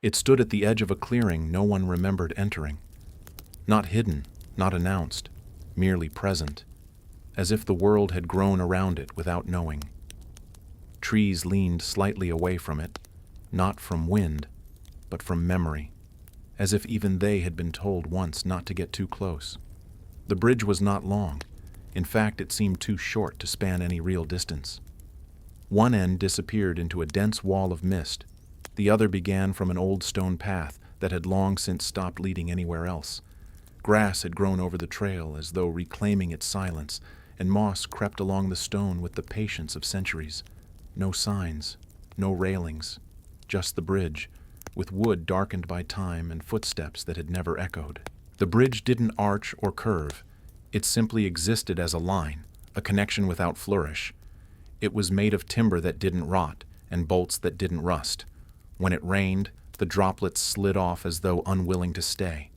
It stood at the edge of a clearing no one remembered entering. Not hidden, not announced, merely present, as if the world had grown around it without knowing. Trees leaned slightly away from it, not from wind, but from memory, as if even they had been told once not to get too close. The bridge was not long. In fact, it seemed too short to span any real distance. One end disappeared into a dense wall of mist. The other began from an old stone path that had long since stopped leading anywhere else. Grass had grown over the trail as though reclaiming its silence, and moss crept along the stone with the patience of centuries. No signs, no railings, just the bridge, with wood darkened by time and footsteps that had never echoed. The bridge didn't arch or curve. It simply existed as a line, a connection without flourish. It was made of timber that didn't rot and bolts that didn't rust. When it rained, the droplets slid off as though unwilling to stay.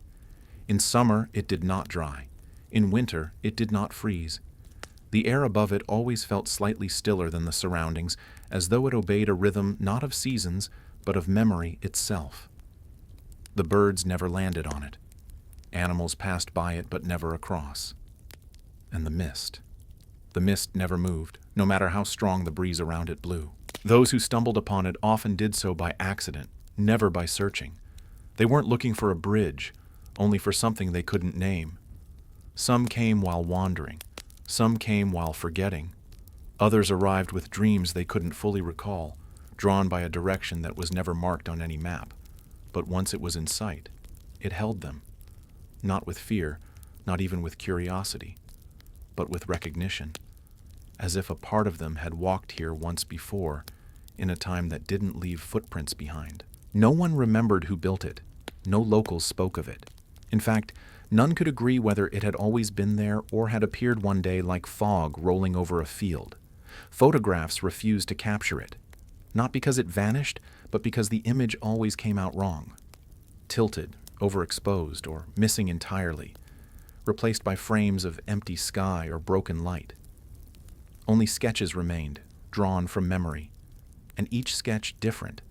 In summer, it did not dry. In winter, it did not freeze. The air above it always felt slightly stiller than the surroundings, as though it obeyed a rhythm not of seasons, but of memory itself. The birds never landed on it. Animals passed by it, but never across. And the mist. The mist never moved, no matter how strong the breeze around it blew. Those who stumbled upon it often did so by accident, never by searching. They weren't looking for a bridge, only for something they couldn't name. Some came while wandering. Some came while forgetting. Others arrived with dreams they couldn't fully recall, drawn by a direction that was never marked on any map. But once it was in sight, it held them. Not with fear, not even with curiosity, but with recognition, as if a part of them had walked here once before, in a time that didn't leave footprints behind. No one remembered who built it. No locals spoke of it. In fact, none could agree whether it had always been there or had appeared one day like fog rolling over a field. Photographs refused to capture it, not because it vanished, but because the image always came out wrong. Tilted, overexposed, or missing entirely, replaced by frames of empty sky or broken light. Only sketches remained, drawn from memory, and each sketch different.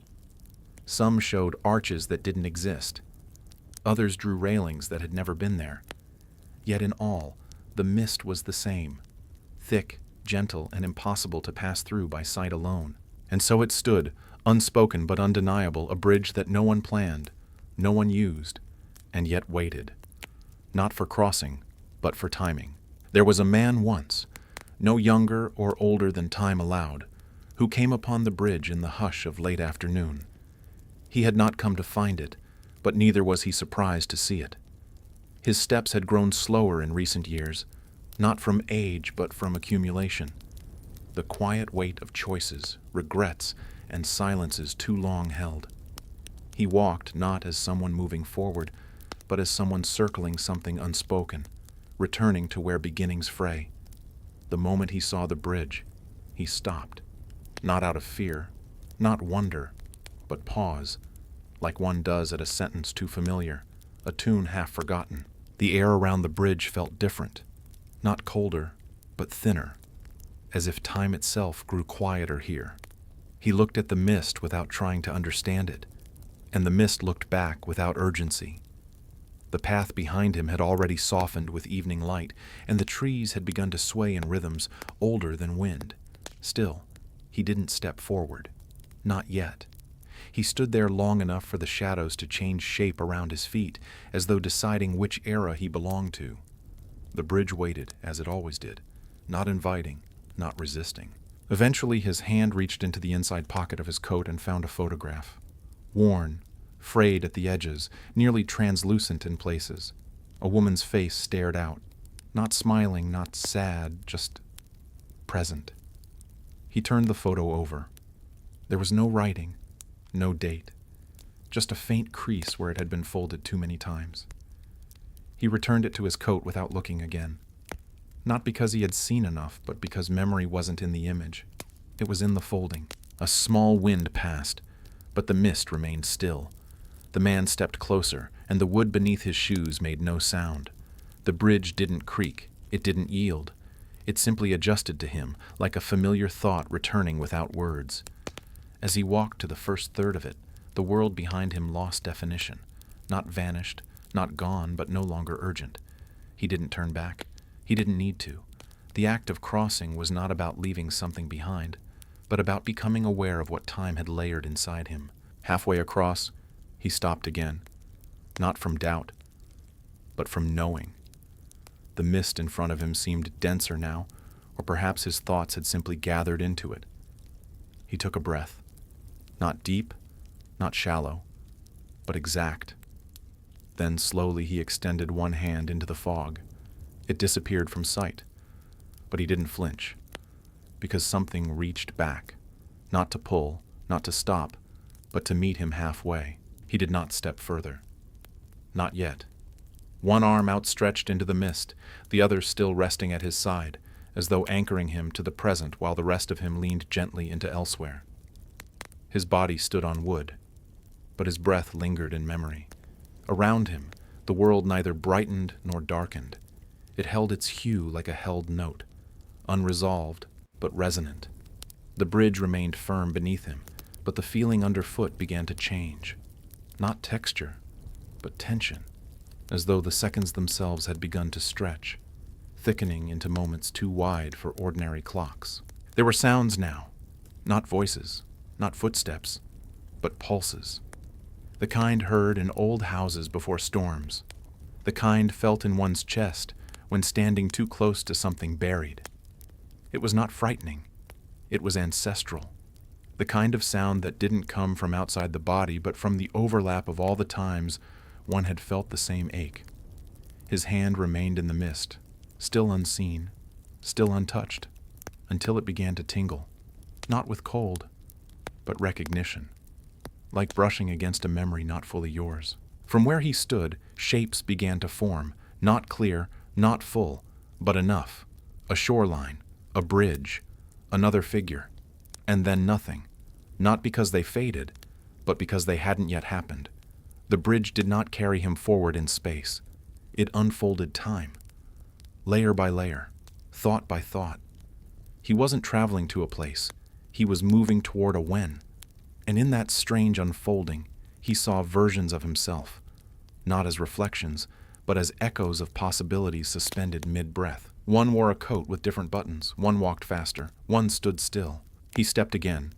Some showed arches that didn't exist. Others drew railings that had never been there. Yet in all, the mist was the same, thick, gentle, and impossible to pass through by sight alone. And so it stood, unspoken but undeniable, a bridge that no one planned, no one used, and yet waited. Not for crossing, but for timing. There was a man once, no younger or older than time allowed, who came upon the bridge in the hush of late afternoon. He had not come to find it, but neither was he surprised to see it. His steps had grown slower in recent years, not from age but from accumulation. The quiet weight of choices, regrets, and silences too long held. He walked not as someone moving forward, but as someone circling something unspoken, returning to where beginnings fray. The moment he saw the bridge, he stopped, not out of fear, not wonder, but pause, like one does at a sentence too familiar, a tune half forgotten. The air around the bridge felt different, not colder, but thinner, as if time itself grew quieter here. He looked at the mist without trying to understand it, and the mist looked back without urgency. The path behind him had already softened with evening light, and the trees had begun to sway in rhythms older than wind. Still, he didn't step forward. Not yet. He stood there long enough for the shadows to change shape around his feet, as though deciding which era he belonged to. The bridge waited, as it always did, not inviting, not resisting. Eventually, his hand reached into the inside pocket of his coat and found a photograph. Worn, frayed at the edges, nearly translucent in places. A woman's face stared out, not smiling, not sad, just present. He turned the photo over. There was no writing, no date, just a faint crease where it had been folded too many times. He returned it to his coat without looking again. Not because he had seen enough, but because memory wasn't in the image. It was in the folding. A small wind passed, but the mist remained still. The man stepped closer, and the wood beneath his shoes made no sound. The bridge didn't creak. It didn't yield. It simply adjusted to him, like a familiar thought returning without words. As he walked to the first third of it, The world behind him lost definition, not vanished, not gone, but no longer urgent. He didn't turn back. He didn't need to. The act of crossing was not about leaving something behind, but about becoming aware of what time had layered inside him. Halfway across, he stopped again, not from doubt, but from knowing. The mist in front of him seemed denser now, or perhaps his thoughts had simply gathered into it. He took a breath, not deep, not shallow, but exact. Then slowly he extended one hand into the fog. It disappeared from sight, but he didn't flinch, because something reached back, not to pull, not to stop, but to meet him halfway. He did not step further. Not yet. One arm outstretched into the mist, the other still resting at his side, as though anchoring him to the present while the rest of him leaned gently into elsewhere. His body stood on wood, but his breath lingered in memory. Around him, the world neither brightened nor darkened. It held its hue like a held note, unresolved but resonant. The bridge remained firm beneath him, but the feeling underfoot began to change. Not texture, but tension, as though the seconds themselves had begun to stretch, thickening into moments too wide for ordinary clocks. There were sounds now, not voices, not footsteps, but pulses. The kind heard in old houses before storms, the kind felt in one's chest when standing too close to something buried. It was not frightening, it was ancestral. The kind of sound that didn't come from outside the body, but from the overlap of all the times one had felt the same ache. His hand remained in the mist, still unseen, still untouched, until it began to tingle, not with cold, but recognition, like brushing against a memory not fully yours. From where he stood, shapes began to form, not clear, not full, but enough. A shoreline, a bridge, another figure, and then nothing. Not because they faded, but because they hadn't yet happened. The bridge did not carry him forward in space. It unfolded time, layer by layer, thought by thought. He wasn't traveling to a place. He was moving toward a when. And in that strange unfolding, he saw versions of himself, not as reflections, but as echoes of possibilities suspended mid-breath. One wore a coat with different buttons, one walked faster, one stood still. He stepped again,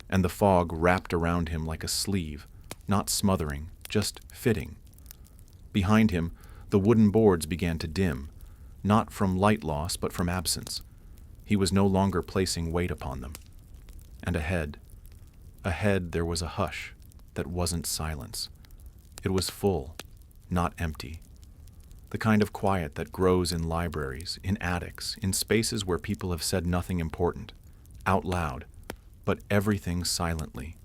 and the fog wrapped around him like a sleeve, not smothering, just fitting. Behind him, the wooden boards began to dim, not from light loss, but from absence. He was no longer placing weight upon them. And ahead there was a hush that wasn't silence. It was full, not empty. The kind of quiet that grows in libraries, in attics, in spaces where people have said nothing important, out loud, but everything silently.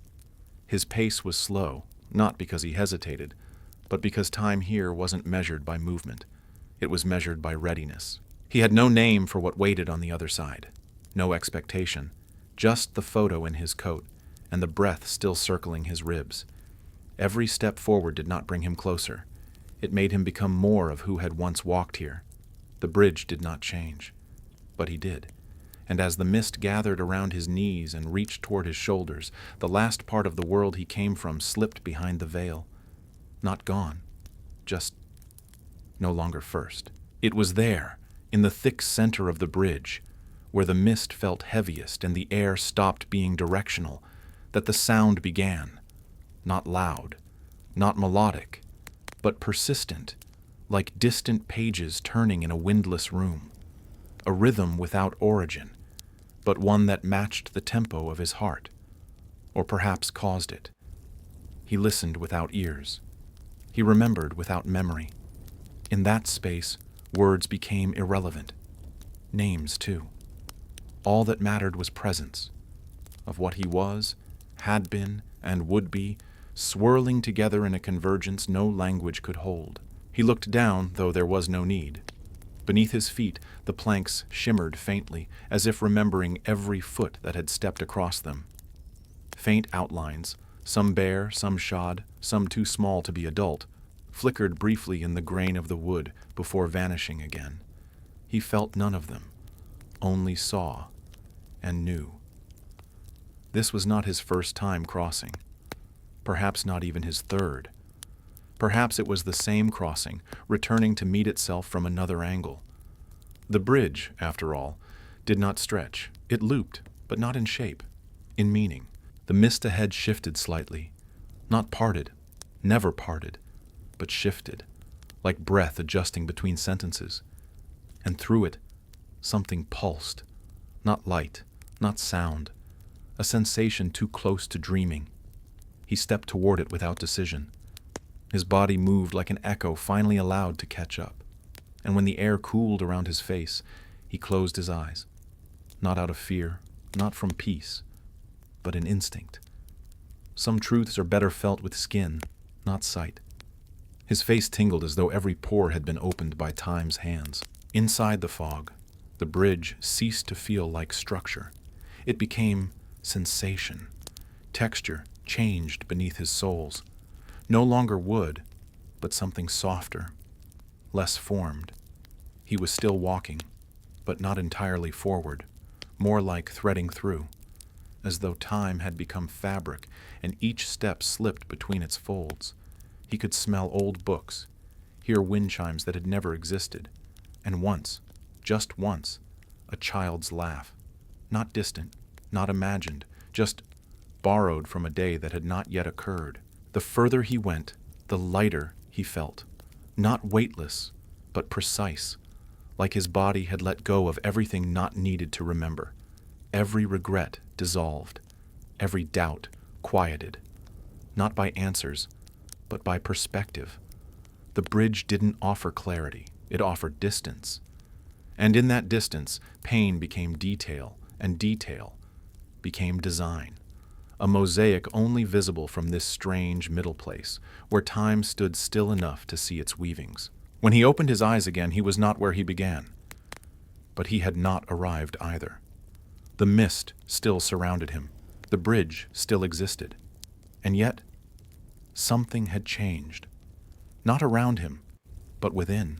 His pace was slow, not because he hesitated, but because time here wasn't measured by movement. It was measured by readiness. He had no name for what waited on the other side, no expectation, just the photo in his coat and the breath still circling his ribs. Every step forward did not bring him closer. It made him become more of who had once walked here. The bridge did not change, but he did. And as the mist gathered around his knees and reached toward his shoulders, the last part of the world he came from slipped behind the veil. Not gone, just no longer first. It was there, in the thick center of the bridge, where the mist felt heaviest and the air stopped being directional, that the sound began, not loud, not melodic, but persistent, like distant pages turning in a windless room. A rhythm without origin, but one that matched the tempo of his heart, or perhaps caused it. He listened without ears. He remembered without memory. In that space, words became irrelevant. Names, too. All that mattered was presence, of what he was, had been, and would be, swirling together in a convergence no language could hold. He looked down, though there was no need. Beneath his feet, the planks shimmered faintly, as if remembering every foot that had stepped across them. Faint outlines, some bare, some shod, some too small to be adult, flickered briefly in the grain of the wood before vanishing again. He felt none of them, only saw and knew. This was not his first time crossing. Perhaps not even his third. Perhaps it was the same crossing, returning to meet itself from another angle. The bridge, after all, did not stretch. It looped, but not in shape, in meaning. The mist ahead shifted slightly, not parted, never parted, but shifted, like breath adjusting between sentences. And through it, something pulsed, not light, not sound, a sensation too close to dreaming. He stepped toward it without decision. His body moved like an echo finally allowed to catch up. And when the air cooled around his face, he closed his eyes. Not out of fear, not from peace, but an instinct. Some truths are better felt with skin, not sight. His face tingled as though every pore had been opened by time's hands. Inside the fog, the bridge ceased to feel like structure. It became sensation. Texture changed beneath his soles. No longer wood, but something softer, less formed. He was still walking, but not entirely forward, more like threading through, as though time had become fabric and each step slipped between its folds. He could smell old books, hear wind chimes that had never existed, and once, just once, a child's laugh. Not distant, not imagined, just borrowed from a day that had not yet occurred. The further he went, the lighter he felt. Not weightless, but precise, like his body had let go of everything not needed to remember. Every regret dissolved, every doubt quieted. Not by answers, but by perspective. The bridge didn't offer clarity, it offered distance. And in that distance, pain became detail, and detail became design. A mosaic only visible from this strange middle place, where time stood still enough to see its weavings. When he opened his eyes again, he was not where he began. But he had not arrived either. The mist still surrounded him. The bridge still existed. And yet, something had changed. Not around him, but within.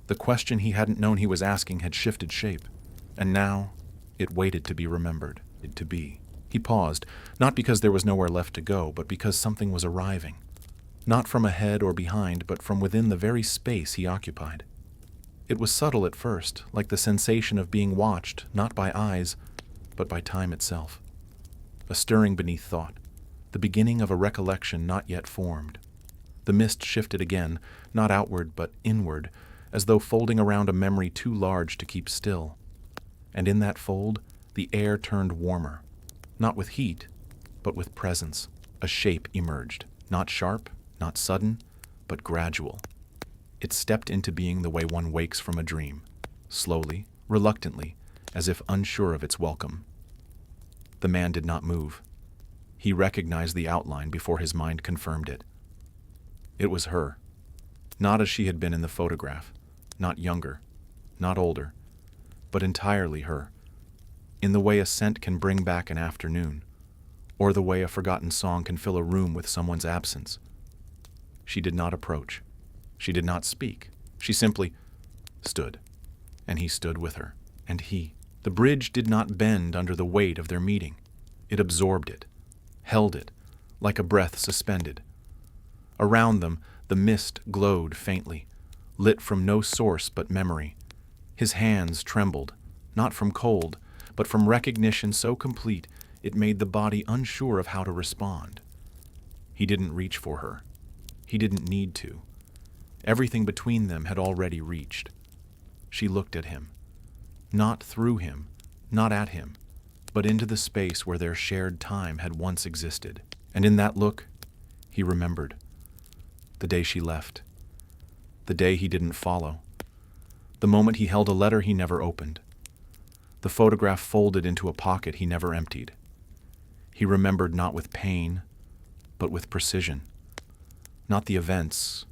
The question he hadn't known he was asking had shifted shape, and now it waited to be remembered, to be. He paused, not because there was nowhere left to go, but because something was arriving. Not from ahead or behind, but from within the very space he occupied. It was subtle at first, like the sensation of being watched, not by eyes, but by time itself. A stirring beneath thought, the beginning of a recollection not yet formed. The mist shifted again, not outward, but inward, as though folding around a memory too large to keep still. And in that fold, the air turned warmer. Not with heat, but with presence. A shape emerged, not sharp, not sudden, but gradual. It stepped into being the way one wakes from a dream, slowly, reluctantly, as if unsure of its welcome. The man did not move. He recognized the outline before his mind confirmed it. It was her, not as she had been in the photograph, not younger, not older, but entirely her. In the way a scent can bring back an afternoon, or the way a forgotten song can fill a room with someone's absence. She did not approach. She did not speak. She simply stood, and he stood with her, and he. The bridge did not bend under the weight of their meeting. It absorbed it, held it, like a breath suspended. Around them, the mist glowed faintly, lit from no source but memory. His hands trembled, not from cold, but from recognition so complete it made the body unsure of how to respond. He didn't reach for her. He didn't need to. Everything between them had already reached. She looked at him. Not through him, not at him, but into the space where their shared time had once existed. And in that look, he remembered. The day she left. The day he didn't follow. The moment he held a letter he never opened. The photograph folded into a pocket he never emptied. He remembered not with pain, but with precision. Not the events,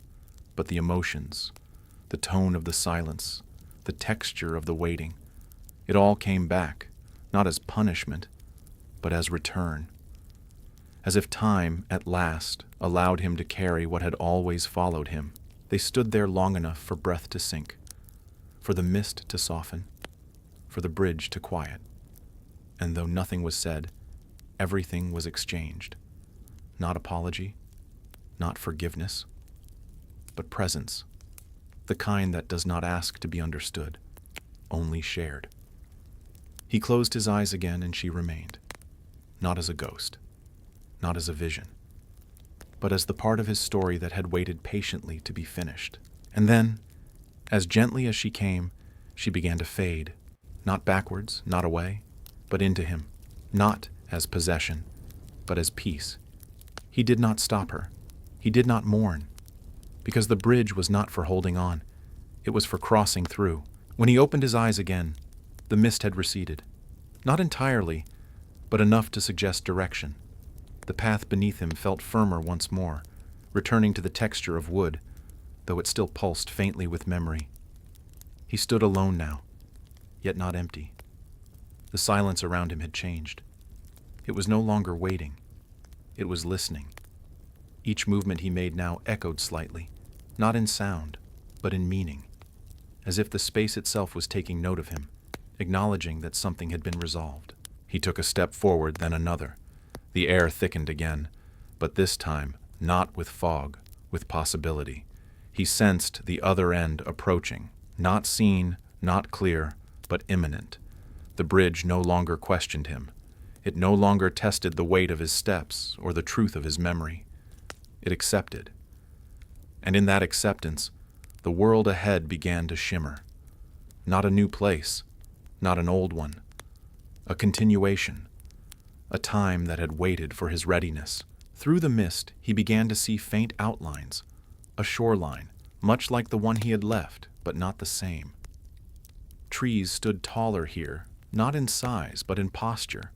but the emotions, the tone of the silence, the texture of the waiting. It all came back, not as punishment, but as return. As if time, at last, allowed him to carry what had always followed him. They stood there long enough for breath to sink, for the mist to soften, for the bridge to quiet. And though nothing was said, everything was exchanged. not apology, not forgiveness, but presence, the kind that does not ask to be understood, only shared. He closed his eyes again and she remained, not as a ghost, not as a vision, but as the part of his story that had waited patiently to be finished. And then, as gently as she came, she began to fade, not backwards, not away, but into him, not as possession, but as peace. He did not stop her. He did not mourn, because the bridge was not for holding on. It was for crossing through. When he opened his eyes again, the mist had receded. Not entirely, but enough to suggest direction. The path beneath him felt firmer once more, returning to the texture of wood, though it still pulsed faintly with memory. He stood alone now, yet not empty. The silence around him had changed. It was no longer waiting. It was listening. Each movement he made now echoed slightly, not in sound, but in meaning, as if the space itself was taking note of him, acknowledging that something had been resolved. He took a step forward, then another. The air thickened again, but this time not with fog, with possibility. He sensed the other end approaching, not seen, not clear, but imminent. The bridge no longer questioned him. It no longer tested the weight of his steps or the truth of his memory. It accepted. And in that acceptance, the world ahead began to shimmer. Not a new place, not an old one. A continuation. A time that had waited for his readiness. Through the mist, he began to see faint outlines. A shoreline, much like the one he had left, but not the same. Trees stood taller here, not in size, but in posture.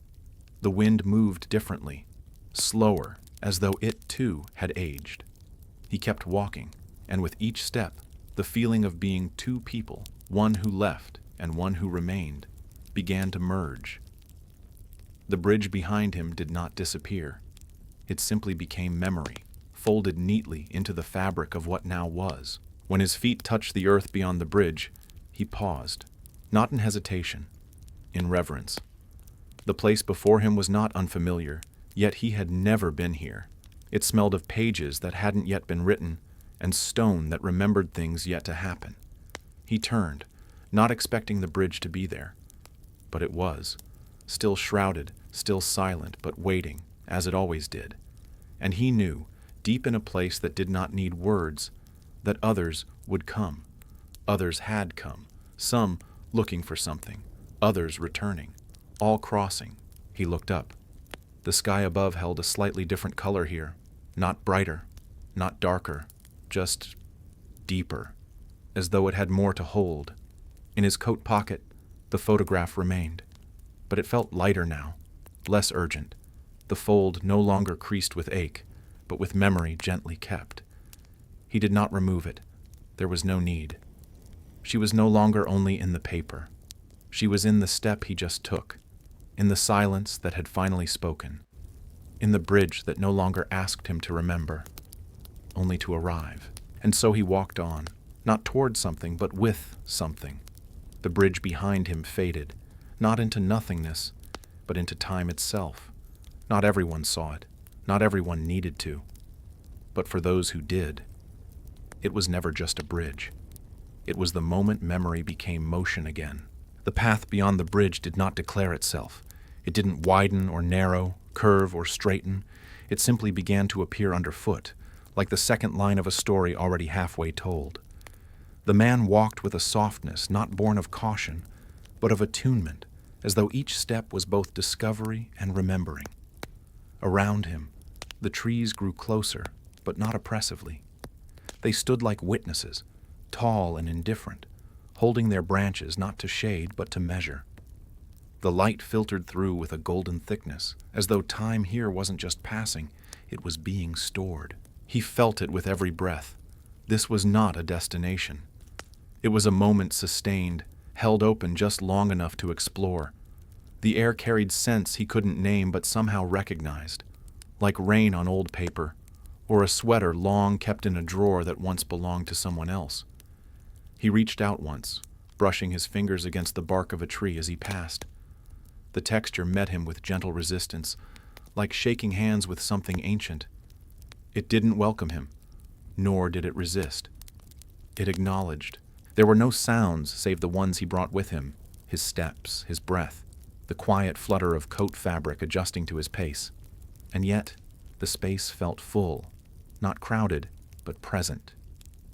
The wind moved differently, slower, as though it too had aged. He kept walking, and with each step, the feeling of being two people, one who left and one who remained, began to merge. The bridge behind him did not disappear. It simply became memory, folded neatly into the fabric of what now was. When his feet touched the earth beyond the bridge, he paused, not in hesitation, in reverence. The place before him was not unfamiliar, yet he had never been here. It smelled of pages that hadn't yet been written, and stone that remembered things yet to happen. He turned, not expecting the bridge to be there. But it was, still shrouded, still silent, but waiting, as it always did. And he knew, deep in a place that did not need words, that others would come. Others had come, some looking for something, others returning, all crossing. He looked up. The sky above held a slightly different color here, not brighter, not darker, just deeper, as though it had more to hold. In his coat pocket, the photograph remained, but it felt lighter now, less urgent, the fold no longer creased with ache, but with memory gently kept. He did not remove it. There was no need. She was no longer only in the paper. She was in the step he just took, in the silence that had finally spoken, in the bridge that no longer asked him to remember, only to arrive. And so he walked on, not toward something, but with something. The bridge behind him faded, not into nothingness, but into time itself. Not everyone saw it, not everyone needed to. But for those who did, it was never just a bridge. It was the moment memory became motion again. The path beyond the bridge did not declare itself. It didn't widen or narrow, curve or straighten. It simply began to appear underfoot, like the second line of a story already halfway told. The man walked with a softness not born of caution, but of attunement, as though each step was both discovery and remembering. Around him, the trees grew closer, but not oppressively. They stood like witnesses, tall and indifferent, holding their branches not to shade but to measure. The light filtered through with a golden thickness, as though time here wasn't just passing, it was being stored. He felt it with every breath. This was not a destination. It was a moment sustained, held open just long enough to explore. The air carried scents he couldn't name but somehow recognized, like rain on old paper, or a sweater long kept in a drawer that once belonged to someone else. He reached out once, brushing his fingers against the bark of a tree as he passed. The texture met him with gentle resistance, like shaking hands with something ancient. It didn't welcome him, nor did it resist. It acknowledged. There were no sounds save the ones he brought with him, his steps, his breath, the quiet flutter of coat fabric adjusting to his pace. And yet, the space felt full, not crowded, but present.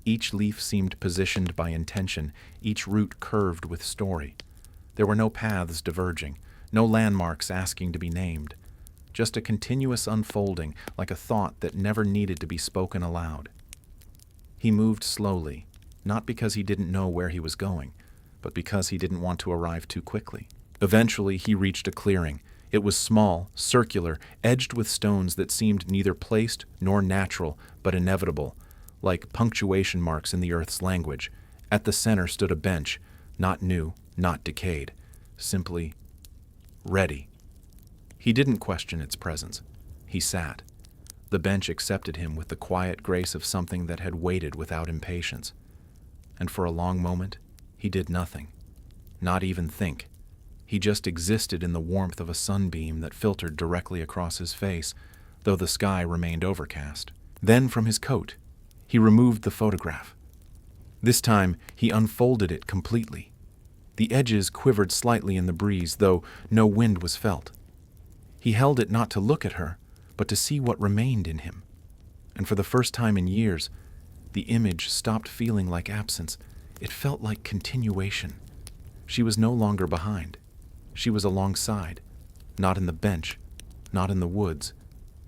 Each leaf seemed positioned by intention, each root curved with story. There were no paths diverging, no landmarks asking to be named. Just a continuous unfolding, like a thought that never needed to be spoken aloud. He moved slowly, not because he didn't know where he was going, but because he didn't want to arrive too quickly. Eventually, he reached a clearing. It was small, circular, edged with stones that seemed neither placed nor natural, but inevitable, like punctuation marks in the earth's language. At the center stood a bench, not new, not decayed, simply ready. He didn't question its presence. He sat. The bench accepted him with the quiet grace of something that had waited without impatience. And for a long moment, he did nothing, not even think. He just existed in the warmth of a sunbeam that filtered directly across his face, though the sky remained overcast. Then from his coat, he removed the photograph. This time, he unfolded it completely. The edges quivered slightly in the breeze, though no wind was felt. He held it not to look at her, but to see what remained in him. And for the first time in years, the image stopped feeling like absence. It felt like continuation. She was no longer behind. She was alongside, not in the bench, not in the woods,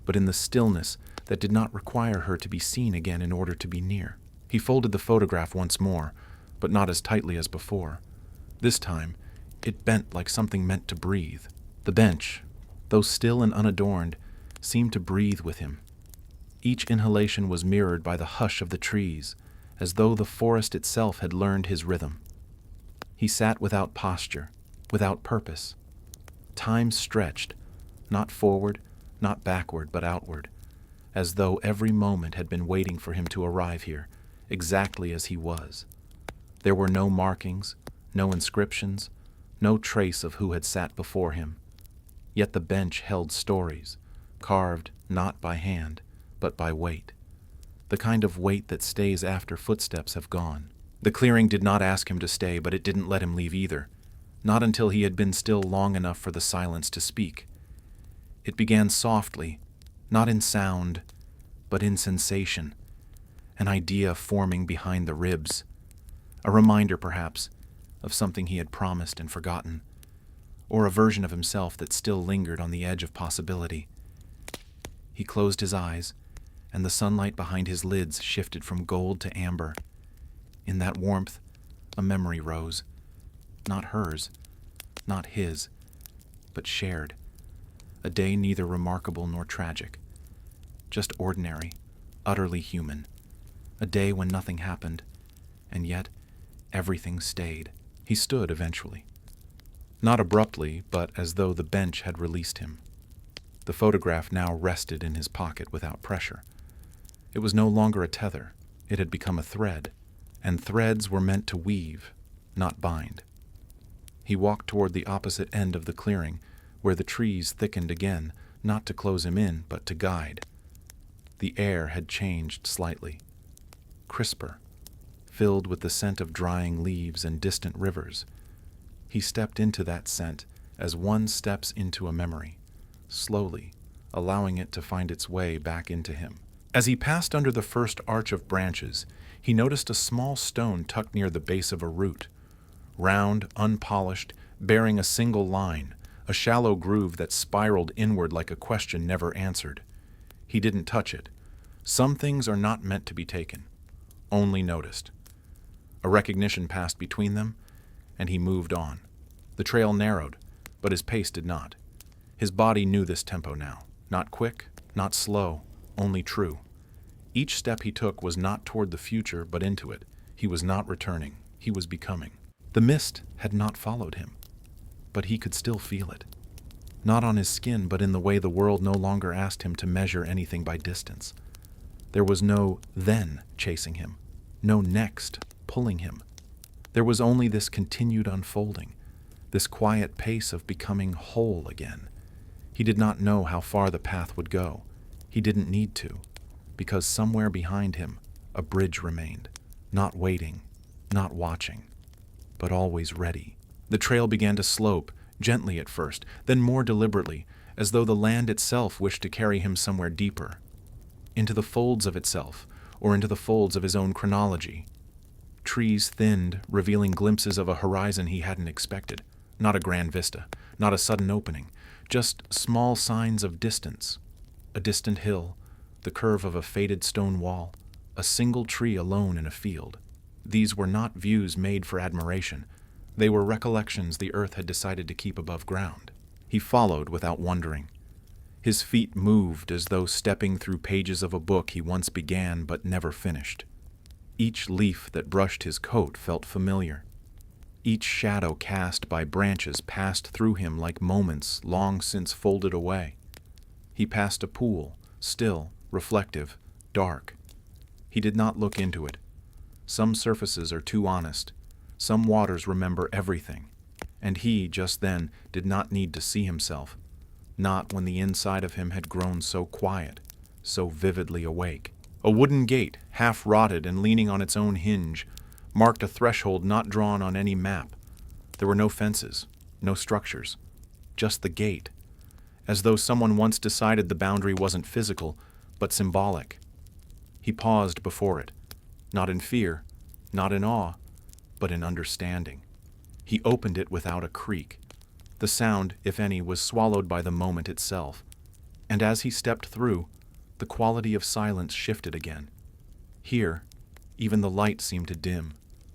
but in the stillness that did not require her to be seen again in order to be near. He folded the photograph once more, but not as tightly as before. This time, it bent like something meant to breathe. The bench, though still and unadorned, seemed to breathe with him. Each inhalation was mirrored by the hush of the trees, as though the forest itself had learned his rhythm. He sat without posture, without purpose. Time stretched, not forward, not backward, but outward, as though every moment had been waiting for him to arrive here, exactly as he was. There were no markings, no inscriptions, no trace of who had sat before him. Yet the bench held stories, carved not by hand, but by weight. The kind of weight that stays after footsteps have gone. The clearing did not ask him to stay, but it didn't let him leave either. Not until he had been still long enough for the silence to speak. It began softly, not in sound, but in sensation. An idea forming behind the ribs. A reminder, perhaps, of something he had promised and forgotten, or a version of himself that still lingered on the edge of possibility. He closed his eyes, and the sunlight behind his lids shifted from gold to amber. In that warmth, a memory rose. Not hers, not his, but shared. A day neither remarkable nor tragic. Just ordinary, utterly human. A day when nothing happened, and yet everything stayed. He stood eventually. Not abruptly, but as though the bench had released him. The photograph now rested in his pocket without pressure. It was no longer a tether. It had become a thread, and threads were meant to weave, not bind. He walked toward the opposite end of the clearing, where the trees thickened again, not to close him in, but to guide. The air had changed slightly, crisper, filled with the scent of drying leaves and distant rivers. He stepped into that scent as one steps into a memory, slowly, allowing it to find its way back into him. As he passed under the first arch of branches, he noticed a small stone tucked near the base of a root, round, unpolished, bearing a single line, a shallow groove that spiraled inward like a question never answered. He didn't touch it. Some things are not meant to be taken, only noticed. A recognition passed between them, and he moved on. The trail narrowed, but his pace did not. His body knew this tempo now. Not quick, not slow, only true. Each step he took was not toward the future, but into it. He was not returning. He was becoming. The mist had not followed him, but he could still feel it. Not on his skin, but in the way the world no longer asked him to measure anything by distance. There was no then chasing him, no next pulling him. There was only this continued unfolding, this quiet pace of becoming whole again. He did not know how far the path would go. He didn't need to, because somewhere behind him a bridge remained, not waiting, not watching, but always ready. The trail began to slope, gently at first, then more deliberately, as though the land itself wished to carry him somewhere deeper, into the folds of itself, or into the folds of his own chronology. Trees thinned, revealing glimpses of a horizon he hadn't expected. Not a grand vista, not a sudden opening, just small signs of distance. A distant hill, the curve of a faded stone wall, a single tree alone in a field. These were not views made for admiration. They were recollections the earth had decided to keep above ground. He followed without wondering. His feet moved as though stepping through pages of a book he once began but never finished. Each leaf that brushed his coat felt familiar. Each shadow cast by branches passed through him like moments long since folded away. He passed a pool, still, reflective, dark. He did not look into it. Some surfaces are too honest. Some waters remember everything. And he, just then, did not need to see himself. Not when the inside of him had grown so quiet, so vividly awake. A wooden gate, half rotted and leaning on its own hinge, marked a threshold not drawn on any map. There were no fences, no structures, just the gate, as though someone once decided the boundary wasn't physical, but symbolic. He paused before it, not in fear, not in awe, but in understanding. He opened it without a creak. The sound, if any, was swallowed by the moment itself, and as he stepped through, the quality of silence shifted again. Here, even the light seemed to dim,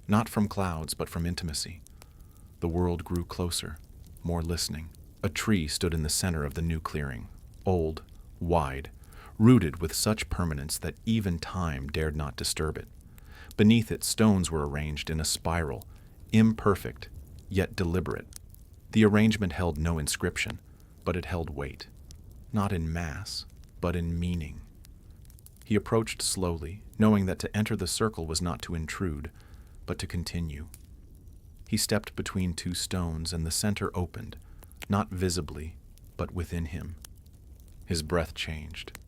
not from clouds, but from intimacy. The world grew closer, more listening. A tree stood in the center of the new clearing, old, wide, rooted with such permanence that even time dared not disturb it. Beneath it, stones were arranged in a spiral, imperfect, yet deliberate. The arrangement held no inscription, but it held weight, not in mass, but in meaning. He approached slowly, knowing that to enter the circle was not to intrude, but to continue. He stepped between two stones, and the center opened, not visibly, but within him. His breath changed.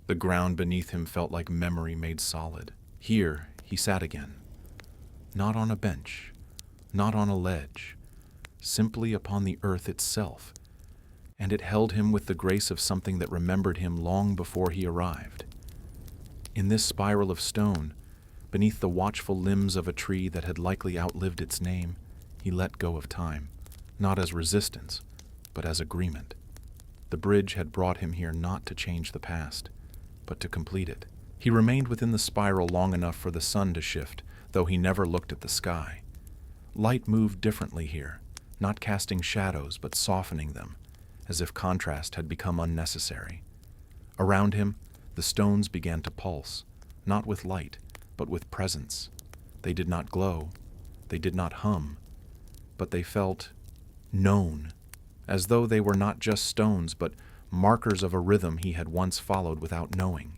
The ground beneath him felt like memory made solid. Here he sat again, not on a bench, not on a ledge, simply upon the earth itself, and it held him with the grace of something that remembered him long before he arrived. In this spiral of stone, beneath the watchful limbs of a tree that had likely outlived its name, he let go of time, not as resistance, but as agreement. The bridge had brought him here not to change the past, but to complete it. He remained within the spiral long enough for the sun to shift, though he never looked at the sky. Light moved differently here, not casting shadows, but softening them, as if contrast had become unnecessary. Around him, the stones began to pulse, not with light, but with presence. They did not glow, they did not hum, but they felt known, as though they were not just stones, but markers of a rhythm he had once followed without knowing.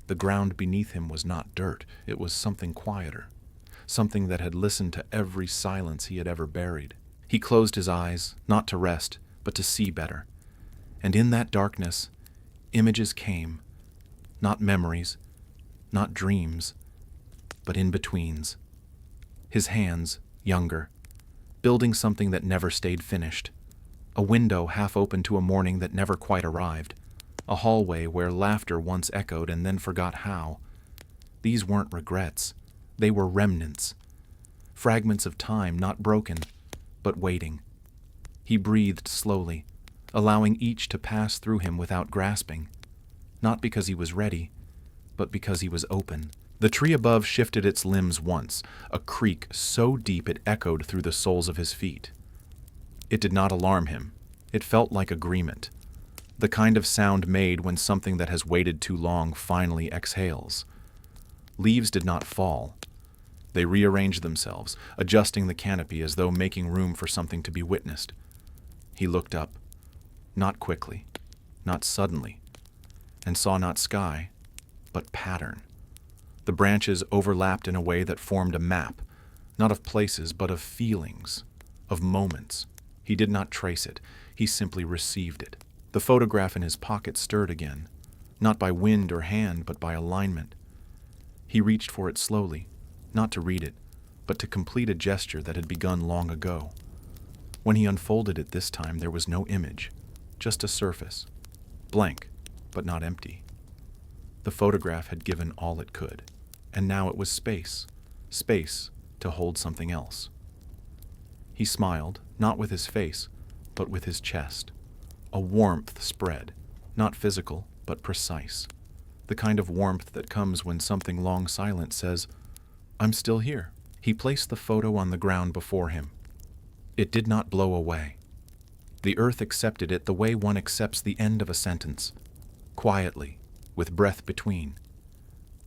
The ground beneath him was not dirt, it was something quieter, something that had listened to every silence he had ever buried. He closed his eyes, not to rest, but to see better. And in that darkness, images came, not memories, not dreams, but in-betweens. His hands, younger, building something that never stayed finished. A window half open to a morning that never quite arrived. A hallway where laughter once echoed and then forgot how. These weren't regrets. They were remnants. Fragments of time not broken, but waiting. He breathed slowly, allowing each to pass through him without grasping. Not because he was ready, but because he was open. The tree above shifted its limbs once, a creak so deep it echoed through the soles of his feet. It did not alarm him. It felt like agreement. The kind of sound made when something that has waited too long finally exhales. Leaves did not fall. They rearranged themselves, adjusting the canopy as though making room for something to be witnessed. He looked up, not quickly, not suddenly, and saw not sky, but pattern. The branches overlapped in a way that formed a map, not of places, but of feelings, of moments. He did not trace it, he simply received it. The photograph in his pocket stirred again, not by wind or hand, but by alignment. He reached for it slowly, not to read it, but to complete a gesture that had begun long ago. When he unfolded it this time, there was no image, just a surface, blank, but not empty. The photograph had given all it could, and now it was space to hold something else. He smiled, not with his face, but with his chest. A warmth spread, not physical, but precise. The kind of warmth that comes when something long silent says, "I'm still here." He placed the photo on the ground before him. It did not blow away. The earth accepted it the way one accepts the end of a sentence, quietly, with breath between.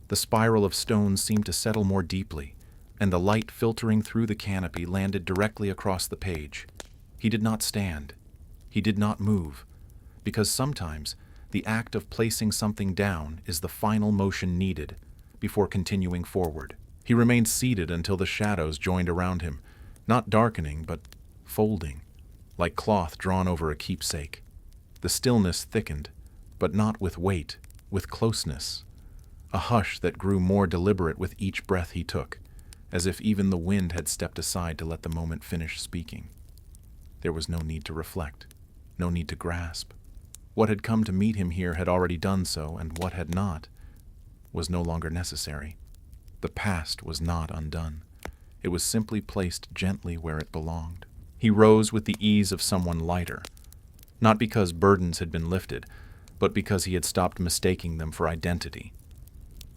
The spiral of stones seemed to settle more deeply, and the light filtering through the canopy landed directly across the page. He did not stand. He did not move, because sometimes the act of placing something down is the final motion needed before continuing forward. He remained seated until the shadows joined around him, not darkening, but folding, like cloth drawn over a keepsake. The stillness thickened, but not with weight, with closeness, a hush that grew more deliberate with each breath he took, as if even the wind had stepped aside to let the moment finish speaking. There was no need to reflect, no need to grasp. What had come to meet him here had already done so, and what had not was no longer necessary. The past was not undone. It was simply placed gently where it belonged. He rose with the ease of someone lighter, not because burdens had been lifted, but because he had stopped mistaking them for identity.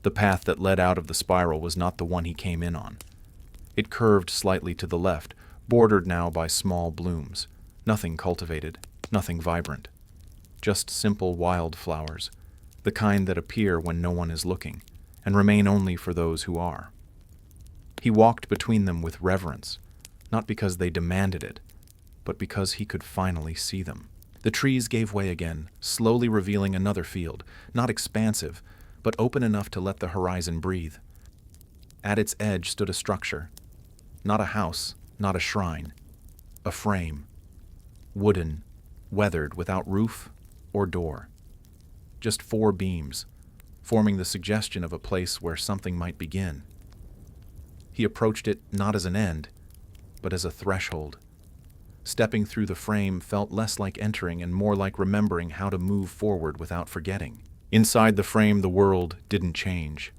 The path that led out of the spiral was not the one he came in on. It curved slightly to the left, bordered now by small blooms, nothing cultivated, nothing vibrant. Just simple wildflowers, the kind that appear when no one is looking, and remain only for those who are. He walked between them with reverence, not because they demanded it, but because he could finally see them. The trees gave way again, slowly revealing another field, not expansive, but open enough to let the horizon breathe. At its edge stood a structure, not a house, not a shrine, a frame, wooden, weathered, without roof or door. Just 4 beams, forming the suggestion of a place where something might begin. He approached it not as an end, but as a threshold. Stepping through the frame felt less like entering and more like remembering how to move forward without forgetting. Inside the frame, the world didn't change,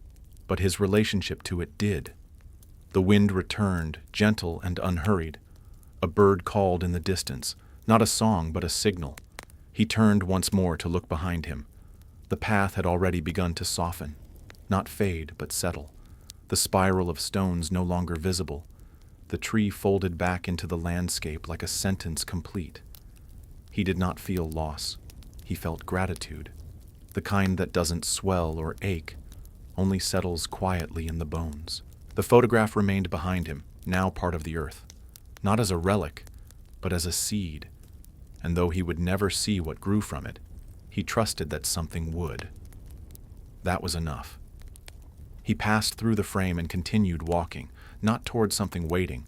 but his relationship to it did. The wind returned, gentle and unhurried. A bird called in the distance, not a song, but a signal. He turned once more to look behind him. The path had already begun to soften, not fade, but settle. The spiral of stones no longer visible. The tree folded back into the landscape like a sentence complete. He did not feel loss. He felt gratitude, the kind that doesn't swell or ache, only settles quietly in the bones. The photograph remained behind him, now part of the earth, not as a relic, but as a seed, and though he would never see what grew from it, he trusted that something would. That was enough. He passed through the frame and continued walking, not toward something waiting,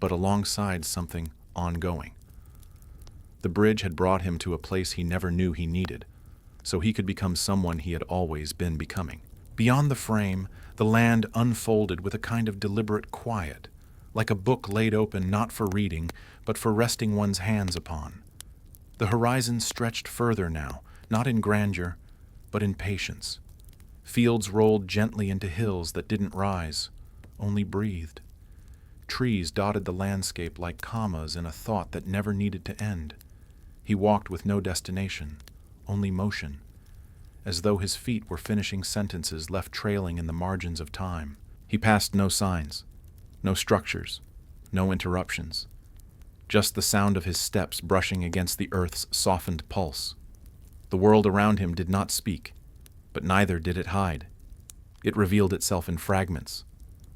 but alongside something ongoing. The bridge had brought him to a place he never knew he needed, so he could become someone he had always been becoming. Beyond the frame, the land unfolded with a kind of deliberate quiet, like a book laid open not for reading, but for resting one's hands upon. The horizon stretched further now, not in grandeur, but in patience. Fields rolled gently into hills that didn't rise, only breathed. Trees dotted the landscape like commas in a thought that never needed to end. He walked with no destination, only motion, as though his feet were finishing sentences left trailing in the margins of time. He passed no signs, no structures, no interruptions, just the sound of his steps brushing against the earth's softened pulse. The world around him did not speak, but neither did it hide. It revealed itself in fragments,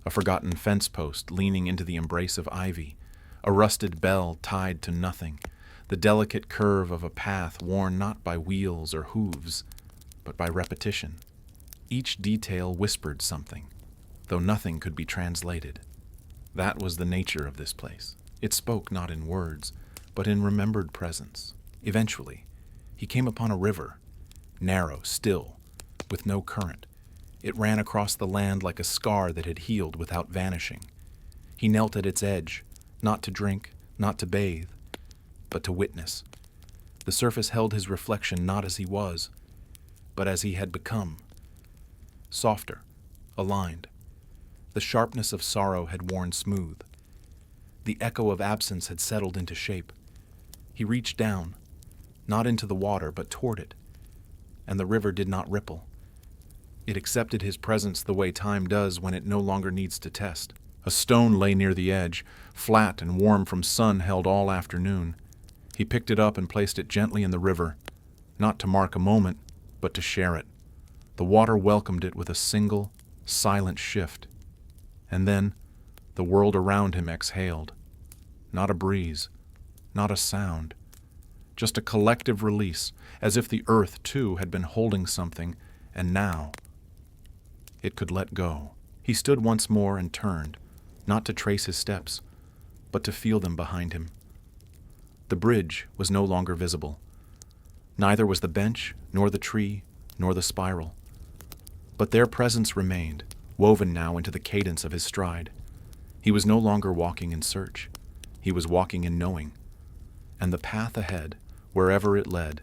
a forgotten fence post leaning into the embrace of ivy, a rusted bell tied to nothing, the delicate curve of a path worn not by wheels or hooves, but by repetition. Each detail whispered something, though nothing could be translated. That was the nature of this place. It spoke not in words, but in remembered presence. Eventually, he came upon a river, narrow, still, with no current. It ran across the land like a scar that had healed without vanishing. He knelt at its edge, not to drink, not to bathe, but to witness. The surface held his reflection not as he was, but as he had become. Softer, aligned. The sharpness of sorrow had worn smooth. The echo of absence had settled into shape. He reached down, not into the water, but toward it, and the river did not ripple. It accepted his presence the way time does when it no longer needs to test. A stone lay near the edge, flat and warm from sun held all afternoon. He picked it up and placed it gently in the river, not to mark a moment, but to share it. The water welcomed it with a single, silent shift. And then, the world around him exhaled. Not a breeze, not a sound, just a collective release, as if the earth, too, had been holding something, and now it could let go. He stood once more and turned, not to trace his steps, but to feel them behind him. The bridge was no longer visible. Neither was the bench, nor the tree, nor the spiral. But their presence remained, woven now into the cadence of his stride. He was no longer walking in search. He was walking in knowing. And the path ahead, wherever it led,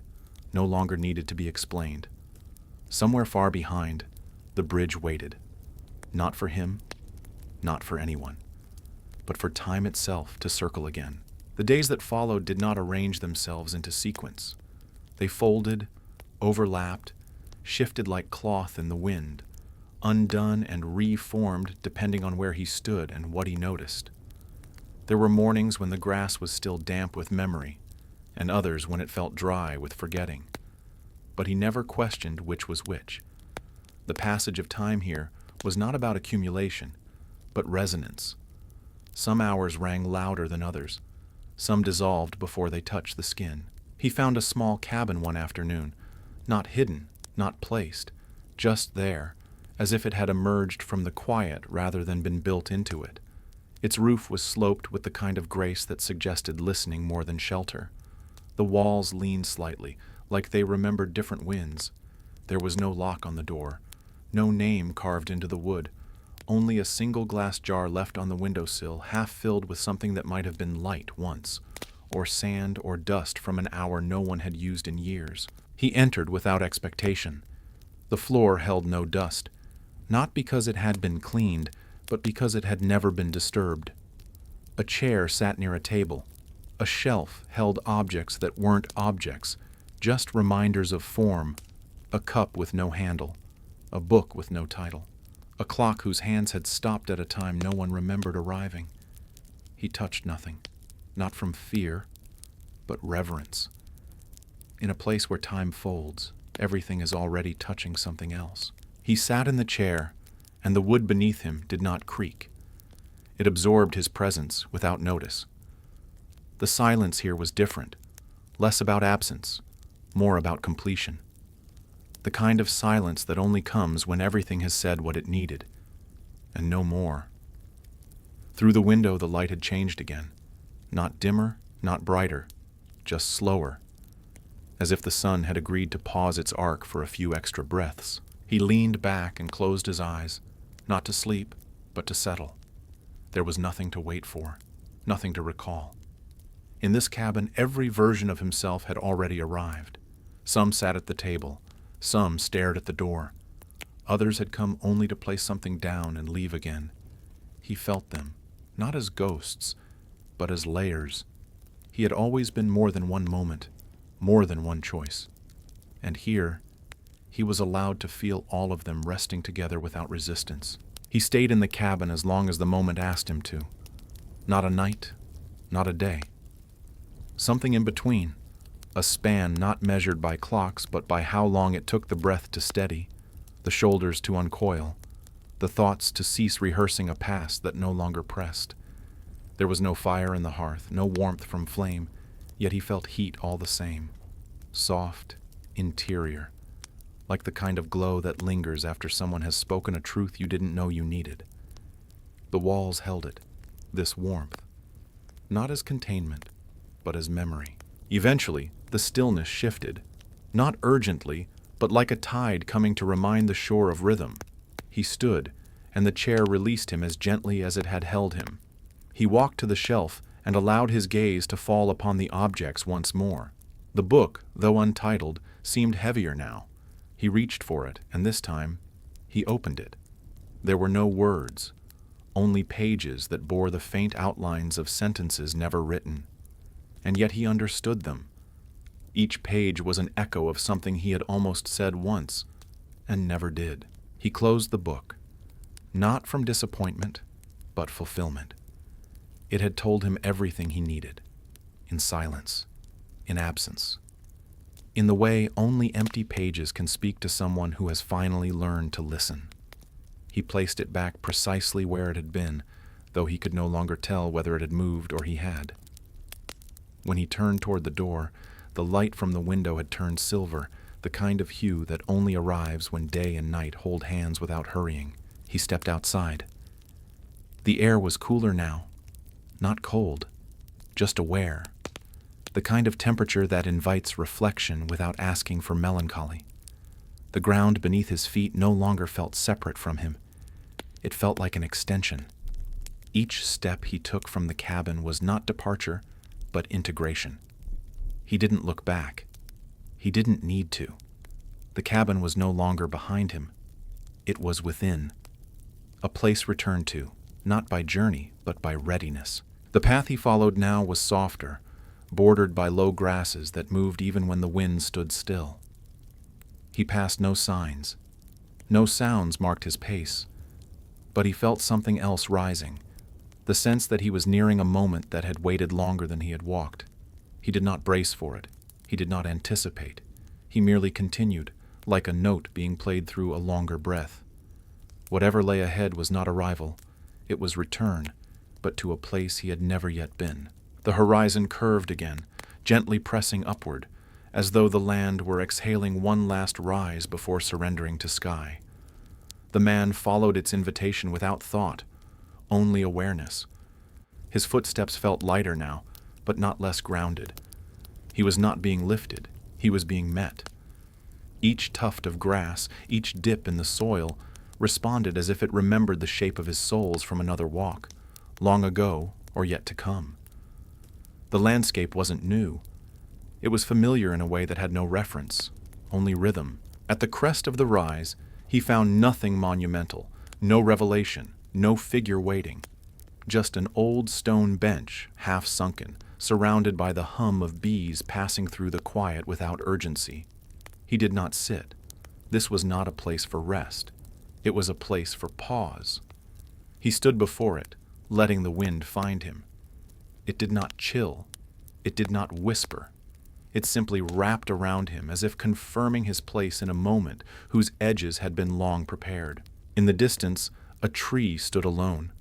no longer needed to be explained. Somewhere far behind, the bridge waited. Not for him, not for anyone, but for time itself to circle again. The days that followed did not arrange themselves into sequence. They folded, overlapped, shifted like cloth in the wind, undone and reformed depending on where he stood and what he noticed. There were mornings when the grass was still damp with memory, and others when it felt dry with forgetting. But he never questioned which was which. The passage of time here was not about accumulation, but resonance. Some hours rang louder than others. Some dissolved before they touched the skin. He found a small cabin one afternoon, not hidden, not placed, just there, as if it had emerged from the quiet rather than been built into it. Its roof was sloped with the kind of grace that suggested listening more than shelter. The walls leaned slightly, like they remembered different winds. There was no lock on the door, no name carved into the wood, only a single glass jar left on the windowsill, half filled with something that might have been light once, or sand or dust from an hour no one had used in years. He entered without expectation. The floor held no dust, not because it had been cleaned, but because it had never been disturbed. A chair sat near a table. A shelf held objects that weren't objects, just reminders of form, a cup with no handle, a book with no title, a clock whose hands had stopped at a time no one remembered arriving. He touched nothing, not from fear, but reverence. In a place where time folds, everything is already touching something else. He sat in the chair, and the wood beneath him did not creak. It absorbed his presence without notice. The silence here was different, less about absence, more about completion. The kind of silence that only comes when everything has said what it needed, and no more. Through the window the light had changed again, not dimmer, not brighter, just slower, as if the sun had agreed to pause its arc for a few extra breaths. He leaned back and closed his eyes, not to sleep, but to settle. There was nothing to wait for, nothing to recall. In this cabin, every version of himself had already arrived. Some sat at the table, some stared at the door. Others had come only to place something down and leave again. He felt them, not as ghosts, but as layers. He had always been more than one moment, more than one choice. And here, he was allowed to feel all of them resting together without resistance. He stayed in the cabin as long as the moment asked him to. Not a night, not a day. Something in between, a span not measured by clocks but by how long it took the breath to steady, the shoulders to uncoil, the thoughts to cease rehearsing a past that no longer pressed. There was no fire in the hearth, no warmth from flame, yet he felt heat all the same. Soft, interior, like the kind of glow that lingers after someone has spoken a truth you didn't know you needed. The walls held it, this warmth, not as containment, but as memory. Eventually, the stillness shifted, not urgently, but like a tide coming to remind the shore of rhythm. He stood, and the chair released him as gently as it had held him. He walked to the shelf and allowed his gaze to fall upon the objects once more. The book, though untitled, seemed heavier now. He reached for it, and this time, he opened it. There were no words, only pages that bore the faint outlines of sentences never written. And yet he understood them. Each page was an echo of something he had almost said once, and never did. He closed the book, not from disappointment, but fulfillment. It had told him everything he needed, in silence, in absence, in the way only empty pages can speak to someone who has finally learned to listen. He placed it back precisely where it had been, though he could no longer tell whether it had moved or he had. When he turned toward the door, the light from the window had turned silver, the kind of hue that only arrives when day and night hold hands without hurrying. He stepped outside. The air was cooler now, not cold, just aware, the kind of temperature that invites reflection without asking for melancholy. The ground beneath his feet no longer felt separate from him. It felt like an extension. Each step he took from the cabin was not departure, but integration. He didn't look back. He didn't need to. The cabin was no longer behind him. It was within. A place returned to, not by journey, but by readiness. The path he followed now was softer, bordered by low grasses that moved even when the wind stood still. He passed no signs. No sounds marked his pace. But he felt something else rising, the sense that he was nearing a moment that had waited longer than he had walked. He did not brace for it. He did not anticipate. He merely continued, like a note being played through a longer breath. Whatever lay ahead was not arrival. It was return, but to a place he had never yet been. The horizon curved again, gently pressing upward, as though the land were exhaling one last rise before surrendering to sky. The man followed its invitation without thought, only awareness. His footsteps felt lighter now, but not less grounded. He was not being lifted, he was being met. Each tuft of grass, each dip in the soil, responded as if it remembered the shape of his soles from another walk, long ago or yet to come. The landscape wasn't new. It was familiar in a way that had no reference, only rhythm. At the crest of the rise, he found nothing monumental, no revelation, no figure waiting. Just an old stone bench, half sunken, surrounded by the hum of bees passing through the quiet without urgency. He did not sit. This was not a place for rest. It was a place for pause. He stood before it, letting the wind find him. It did not chill. It did not whisper. It simply wrapped around him as if confirming his place in a moment whose edges had been long prepared. In the distance, a tree stood alone.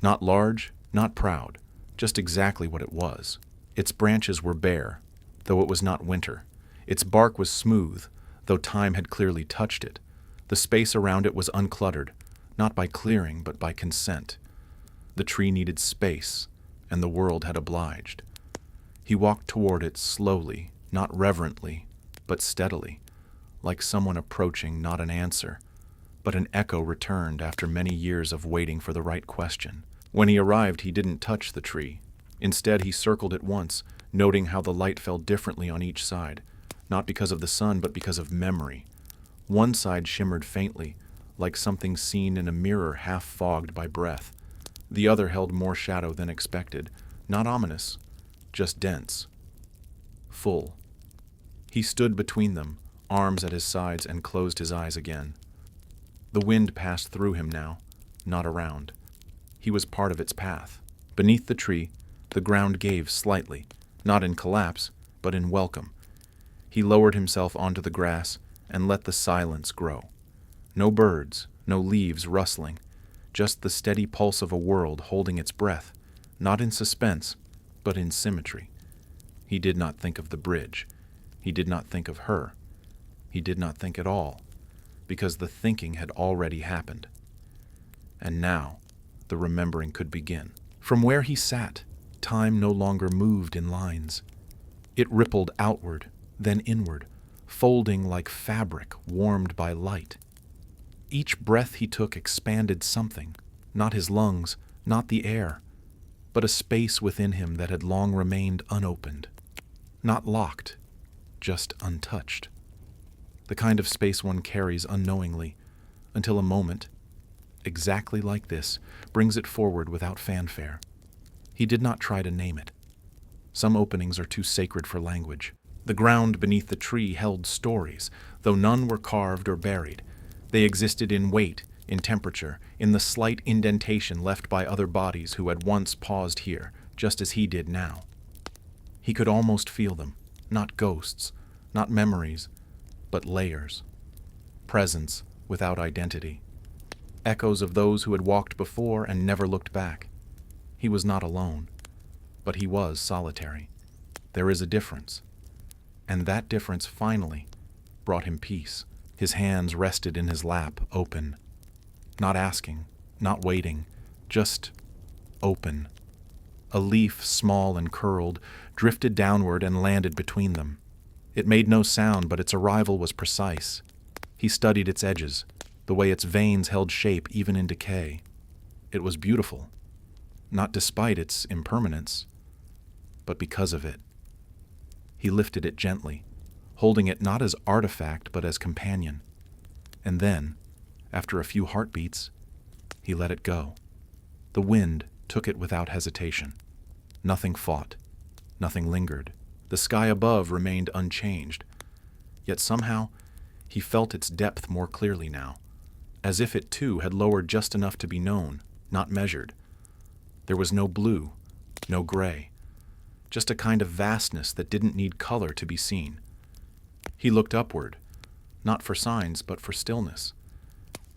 Not large, not proud, just exactly what it was. Its branches were bare, though it was not winter. Its bark was smooth, though time had clearly touched it. The space around it was uncluttered, not by clearing, but by consent. The tree needed space, and the world had obliged. He walked toward it slowly, not reverently, but steadily, like someone approaching not an answer, but an echo returned after many years of waiting for the right question. When he arrived, he didn't touch the tree. Instead, he circled it once, noting how the light fell differently on each side, not because of the sun, but because of memory. One side shimmered faintly, like something seen in a mirror half fogged by breath. The other held more shadow than expected, not ominous, just dense, full. He stood between them, arms at his sides, and closed his eyes again. The wind passed through him now, not around. He was part of its path. Beneath the tree, the ground gave slightly, not in collapse, but in welcome. He lowered himself onto the grass and let the silence grow. No birds, no leaves rustling, just the steady pulse of a world holding its breath, not in suspense, but in symmetry. He did not think of the bridge. He did not think of her. He did not think at all, because the thinking had already happened. And now, the remembering could begin. From where he sat, time no longer moved in lines. It rippled outward, then inward, folding like fabric warmed by light. Each breath he took expanded something, not his lungs, not the air, but a space within him that had long remained unopened, not locked, just untouched. The kind of space one carries unknowingly, until a moment, exactly like this, brings it forward without fanfare. He did not try to name it. Some openings are too sacred for language. The ground beneath the tree held stories, though none were carved or buried. They existed in weight, in temperature, in the slight indentation left by other bodies who had once paused here, just as he did now. He could almost feel them, not ghosts, not memories, but layers. Presence without identity. Echoes of those who had walked before and never looked back. He was not alone, but he was solitary. There is a difference. And that difference finally brought him peace. His hands rested in his lap, open. Not asking, not waiting, just open. A leaf, small and curled, drifted downward and landed between them. It made no sound, but its arrival was precise. He studied its edges, the way its veins held shape even in decay. It was beautiful, not despite its impermanence, but because of it. He lifted it gently, holding it not as artifact but as companion. And then, after a few heartbeats, he let it go. The wind took it without hesitation. Nothing fought, nothing lingered. The sky above remained unchanged, yet somehow he felt its depth more clearly now, as if it too had lowered just enough to be known, not measured. There was no blue, no gray, just a kind of vastness that didn't need color to be seen. He looked upward, not for signs but for stillness,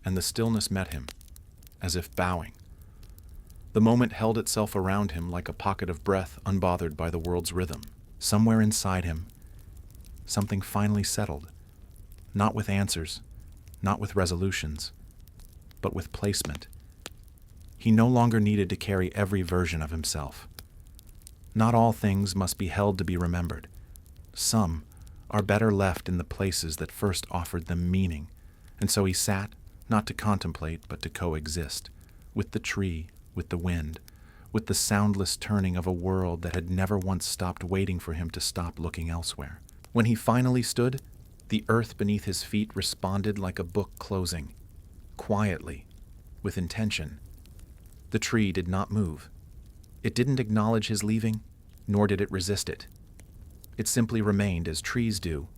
and the stillness met him, as if bowing. The moment held itself around him like a pocket of breath unbothered by the world's rhythm. Somewhere inside him, something finally settled, not with answers, not with resolutions, but with placement. He no longer needed to carry every version of himself. Not all things must be held to be remembered. Some are better left in the places that first offered them meaning, and so he sat, not to contemplate, but to coexist, with the tree, with the wind, with the soundless turning of a world that had never once stopped waiting for him to stop looking elsewhere. When he finally stood, the earth beneath his feet responded like a book closing, quietly, with intention. The tree did not move. It didn't acknowledge his leaving, nor did it resist it. It simply remained as trees do,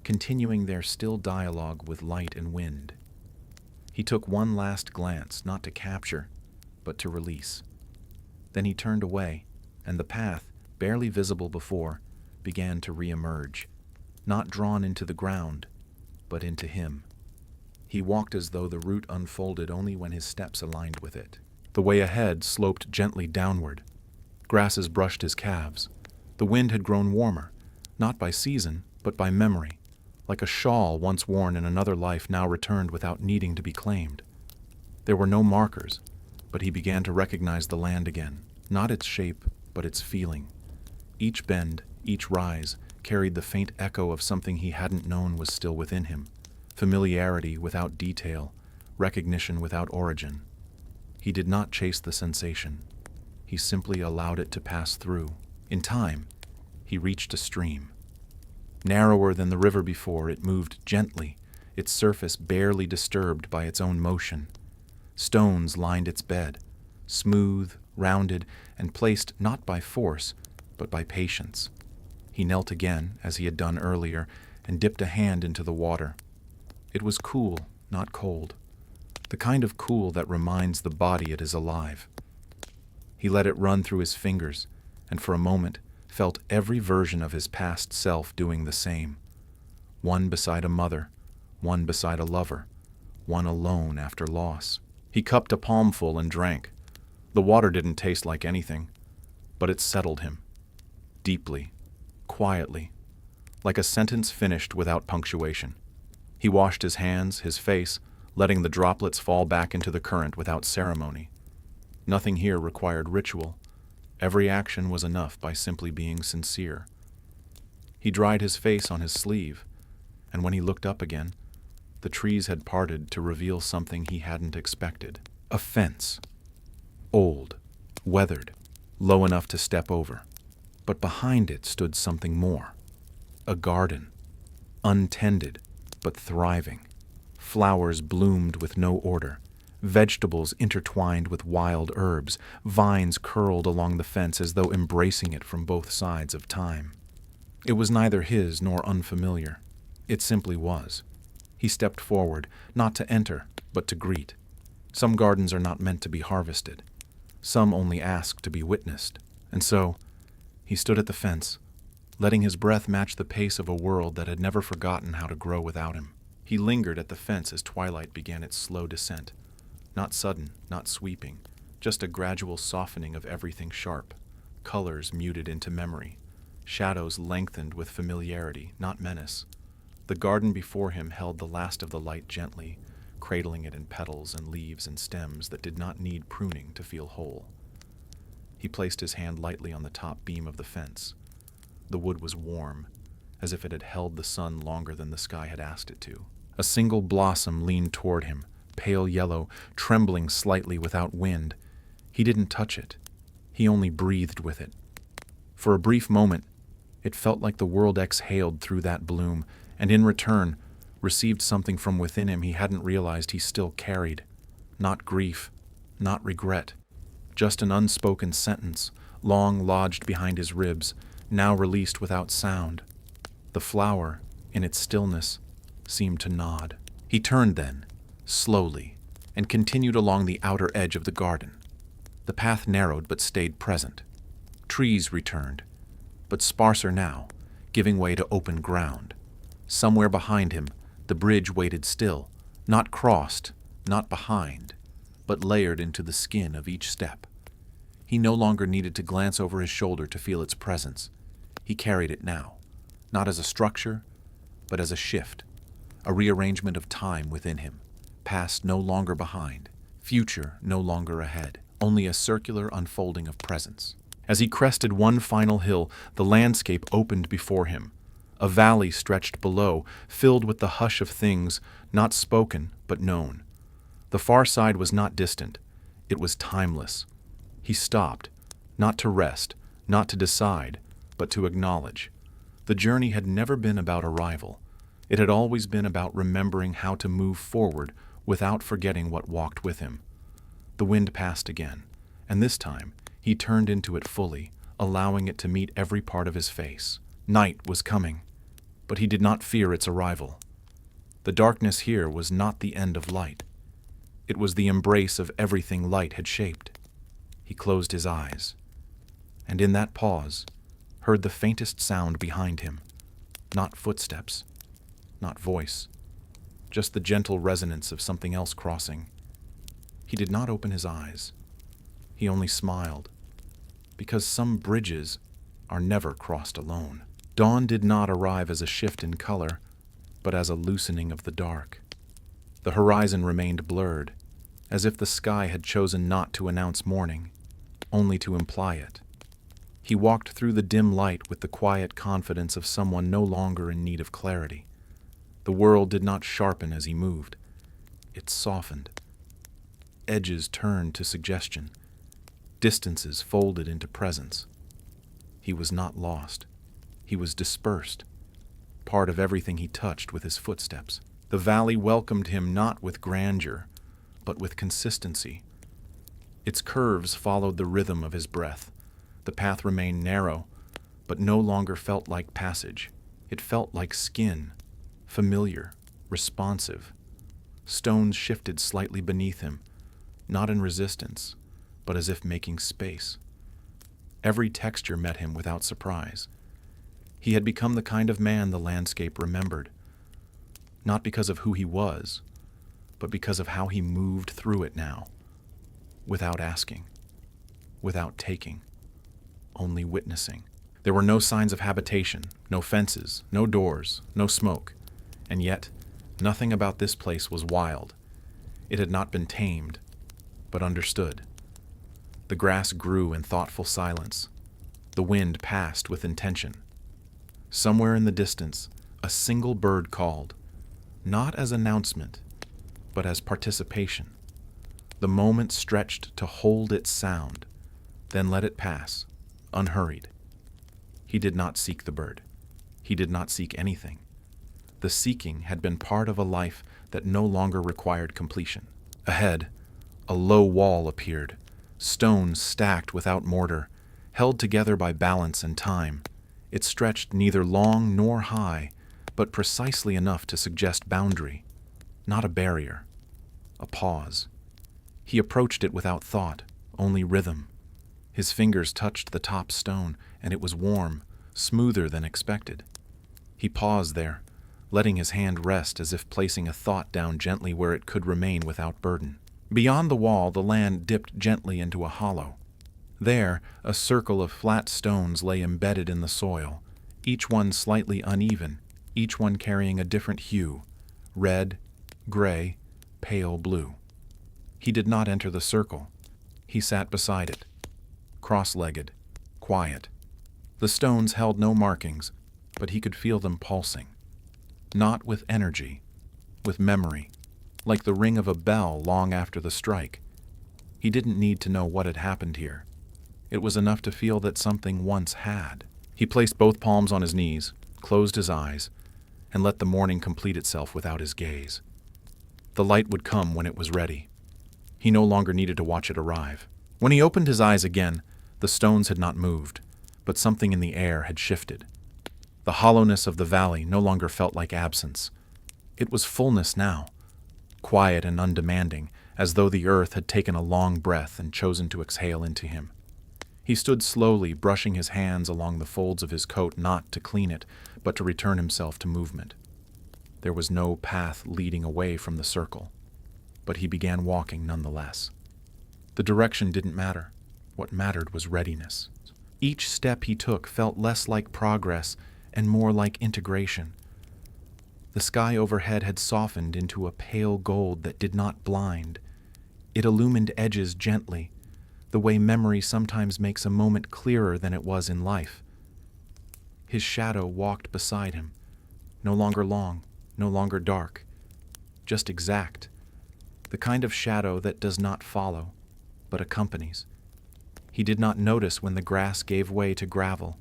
continuing their still dialogue with light and wind. He took one last glance, not to capture, but to release. Then he turned away, and the path, barely visible before, began to re-emerge, not drawn into the ground, but into him. He walked as though the route unfolded only when his steps aligned with it. The way ahead sloped gently downward. Grasses brushed his calves. The wind had grown warmer, not by season, but by memory, like a shawl once worn in another life now returned without needing to be claimed. There were no markers, but he began to recognize the land again, not its shape, but its feeling. Each bend, each rise, carried the faint echo of something he hadn't known was still within him. Familiarity without detail, recognition without origin. He did not chase the sensation. He simply allowed it to pass through. In time, he reached a stream. Narrower than the river before, it moved gently, its surface barely disturbed by its own motion. Stones lined its bed, smooth, rounded, and placed not by force, but by patience. He knelt again, as he had done earlier, and dipped a hand into the water. It was cool, not cold. The kind of cool that reminds the body it is alive. He let it run through his fingers, and for a moment felt every version of his past self doing the same. One beside a mother, one beside a lover, one alone after loss. He cupped a palmful and drank. The water didn't taste like anything, but it settled him. Deeply, quietly, like a sentence finished without punctuation. He washed his hands, his face, letting the droplets fall back into the current without ceremony. Nothing here required ritual. Every action was enough by simply being sincere. He dried his face on his sleeve. and when he looked up again, the trees had parted to reveal something he hadn't expected. A fence. Old, weathered, low enough to step over. But behind it stood something more. A garden. Untended, but thriving. Flowers bloomed with no order. Vegetables intertwined with wild herbs. Vines curled along the fence as though embracing it from both sides of time. It was neither his nor unfamiliar. It simply was. He stepped forward, not to enter, but to greet. Some gardens are not meant to be harvested. Some only ask to be witnessed. And so, he stood at the fence, letting his breath match the pace of a world that had never forgotten how to grow without him. He lingered at the fence as twilight began its slow descent. Not sudden, not sweeping, just a gradual softening of everything sharp. Colors muted into memory. Shadows lengthened with familiarity, not menace. The garden before him held the last of the light gently, cradling it in petals and leaves and stems that did not need pruning to feel whole. He placed his hand lightly on the top beam of the fence. The wood was warm, as if it had held the sun longer than the sky had asked it to. A single blossom leaned toward him, pale yellow, trembling slightly without wind. He didn't touch it. He only breathed with it. For a brief moment, it felt like the world exhaled through that bloom, and in return, received something from within him he hadn't realized he still carried. Not grief, not regret, just an unspoken sentence, long lodged behind his ribs, now released without sound. The flower, in its stillness, seemed to nod. He turned then, slowly, and continued along the outer edge of the garden. The path narrowed but stayed present. Trees returned, but sparser now, giving way to open ground. Somewhere behind him, the bridge waited still, not crossed, not behind, but layered into the skin of each step. He no longer needed to glance over his shoulder to feel its presence. He carried it now, not as a structure, but as a shift, a rearrangement of time within him, past no longer behind, future no longer ahead, only a circular unfolding of presence. As he crested one final hill, the landscape opened before him. A valley stretched below, filled with the hush of things not spoken but known. The far side was not distant. It was timeless. He stopped, not to rest, not to decide, but to acknowledge. The journey had never been about arrival. It had always been about remembering how to move forward without forgetting what walked with him. The wind passed again, and this time he turned into it fully, allowing it to meet every part of his face. Night was coming, but he did not fear its arrival. The darkness here was not the end of light. It was the embrace of everything light had shaped. He closed his eyes, and in that pause, heard the faintest sound behind him. Not footsteps, not voice, just the gentle resonance of something else crossing. He did not open his eyes. He only smiled, because some bridges are never crossed alone. Dawn did not arrive as a shift in color, but as a loosening of the dark. The horizon remained blurred, as if the sky had chosen not to announce morning, only to imply it. He walked through the dim light with the quiet confidence of someone no longer in need of clarity. The world did not sharpen as he moved. It softened. Edges turned to suggestion. Distances folded into presence. He was not lost. He was dispersed, part of everything he touched with his footsteps. The valley welcomed him not with grandeur, but with consistency. Its curves followed the rhythm of his breath. The path remained narrow, but no longer felt like passage. It felt like skin, familiar, responsive. Stones shifted slightly beneath him, not in resistance, but as if making space. Every texture met him without surprise. He had become the kind of man the landscape remembered, not because of who he was, but because of how he moved through it now, without asking, without taking, only witnessing. There were no signs of habitation, no fences, no doors, no smoke, and yet nothing about this place was wild. It had not been tamed, but understood. The grass grew in thoughtful silence. The wind passed with intention. Somewhere in the distance, A single bird called, not as announcement, but as participation. The moment stretched to hold its sound, then let it pass, unhurried. He did not seek the bird. He did not seek anything. The seeking had been part of a life that no longer required completion. Ahead, a low wall appeared, stones stacked without mortar, held together by balance and time. It stretched neither long nor high, but precisely enough to suggest boundary, not a barrier, a pause. He approached it without thought, only rhythm. His fingers touched the top stone, and it was warm, smoother than expected. He paused there, letting his hand rest as if placing a thought down gently where it could remain without burden. Beyond the wall, the land dipped gently into a hollow. There, a circle of flat stones lay embedded in the soil, each one slightly uneven, each one carrying a different hue, red, gray, pale blue. He did not enter the circle. He sat beside it, cross-legged, quiet. The stones held no markings, but he could feel them pulsing. Not with energy, with memory, like the ring of a bell long after the strike. He didn't need to know what had happened here. It was enough to feel that something once had. He placed both palms on his knees, closed his eyes, and let the morning complete itself without his gaze. The light would come when it was ready. He no longer needed to watch it arrive. When he opened his eyes again, the stones had not moved, but something in the air had shifted. The hollowness of the valley no longer felt like absence. It was fullness now, quiet and undemanding, as though the earth had taken a long breath and chosen to exhale into him. He stood slowly, brushing his hands along the folds of his coat, not to clean it, but to return himself to movement. There was no path leading away from the circle, but he began walking nonetheless. The direction didn't matter. What mattered was readiness. Each step he took felt less like progress and more like integration. The sky overhead had softened into a pale gold that did not blind. It illumined edges gently, the way memory sometimes makes a moment clearer than it was in life. His shadow walked beside him, no longer long, no longer dark, just exact, the kind of shadow that does not follow, but accompanies. He did not notice when the grass gave way to gravel,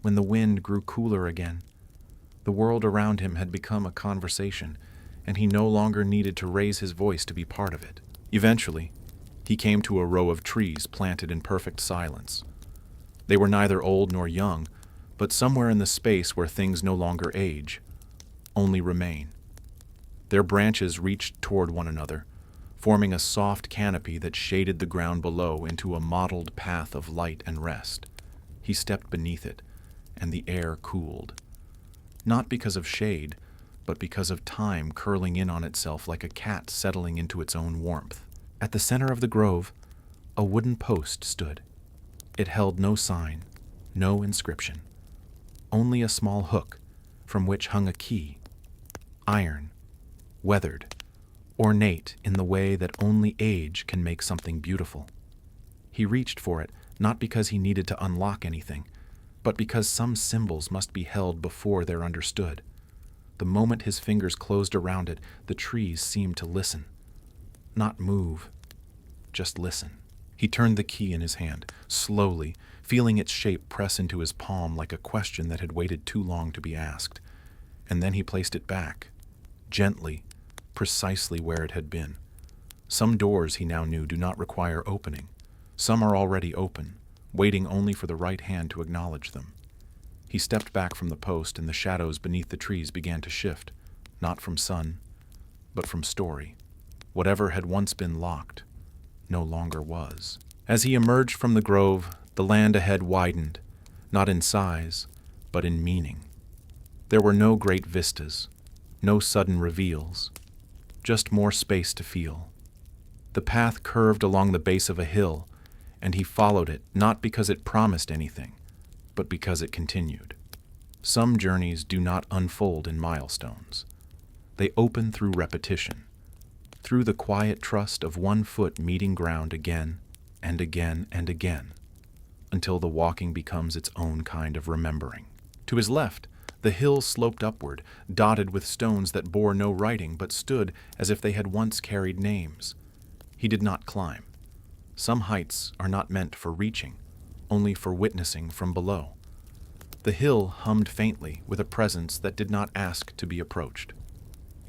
when the wind grew cooler again. The world around him had become a conversation, and he no longer needed to raise his voice to be part of it. Eventually, he came to a row of trees planted in perfect silence. They were neither old nor young, but somewhere in the space where things no longer age, only remain. Their branches reached toward one another, forming a soft canopy that shaded the ground below into a mottled path of light and rest. He stepped beneath it, and the air cooled. Not because of shade, but because of time curling in on itself like a cat settling into its own warmth. At the center of the grove, a wooden post stood. It held no sign, no inscription, only a small hook from which hung a key, iron, weathered, ornate in the way that only age can make something beautiful. He reached for it, not because he needed to unlock anything, but because some symbols must be held before they're understood. The moment his fingers closed around it, the trees seemed to listen. Not move, just listen. He turned the key in his hand, slowly, feeling its shape press into his palm like a question that had waited too long to be asked. And then he placed it back, gently, precisely where it had been. Some doors, he now knew, do not require opening. Some are already open, waiting only for the right hand to acknowledge them. He stepped back from the post, and the shadows beneath the trees began to shift, not from sun, but from story. Whatever had once been locked no longer was. As he emerged from the grove, the land ahead widened, not in size, but in meaning. There were no great vistas, no sudden reveals, just more space to feel. The path curved along the base of a hill, and he followed it not because it promised anything, but because it continued. Some journeys do not unfold in milestones. They open through repetition, through the quiet trust of one foot meeting ground again and again and again, until the walking becomes its own kind of remembering. To his left, The hill sloped upward, dotted with stones that bore no writing but stood as if they had once carried names. He did not climb. Some heights are not meant for reaching, only for witnessing from below. The hill hummed faintly with a presence that did not ask to be approached.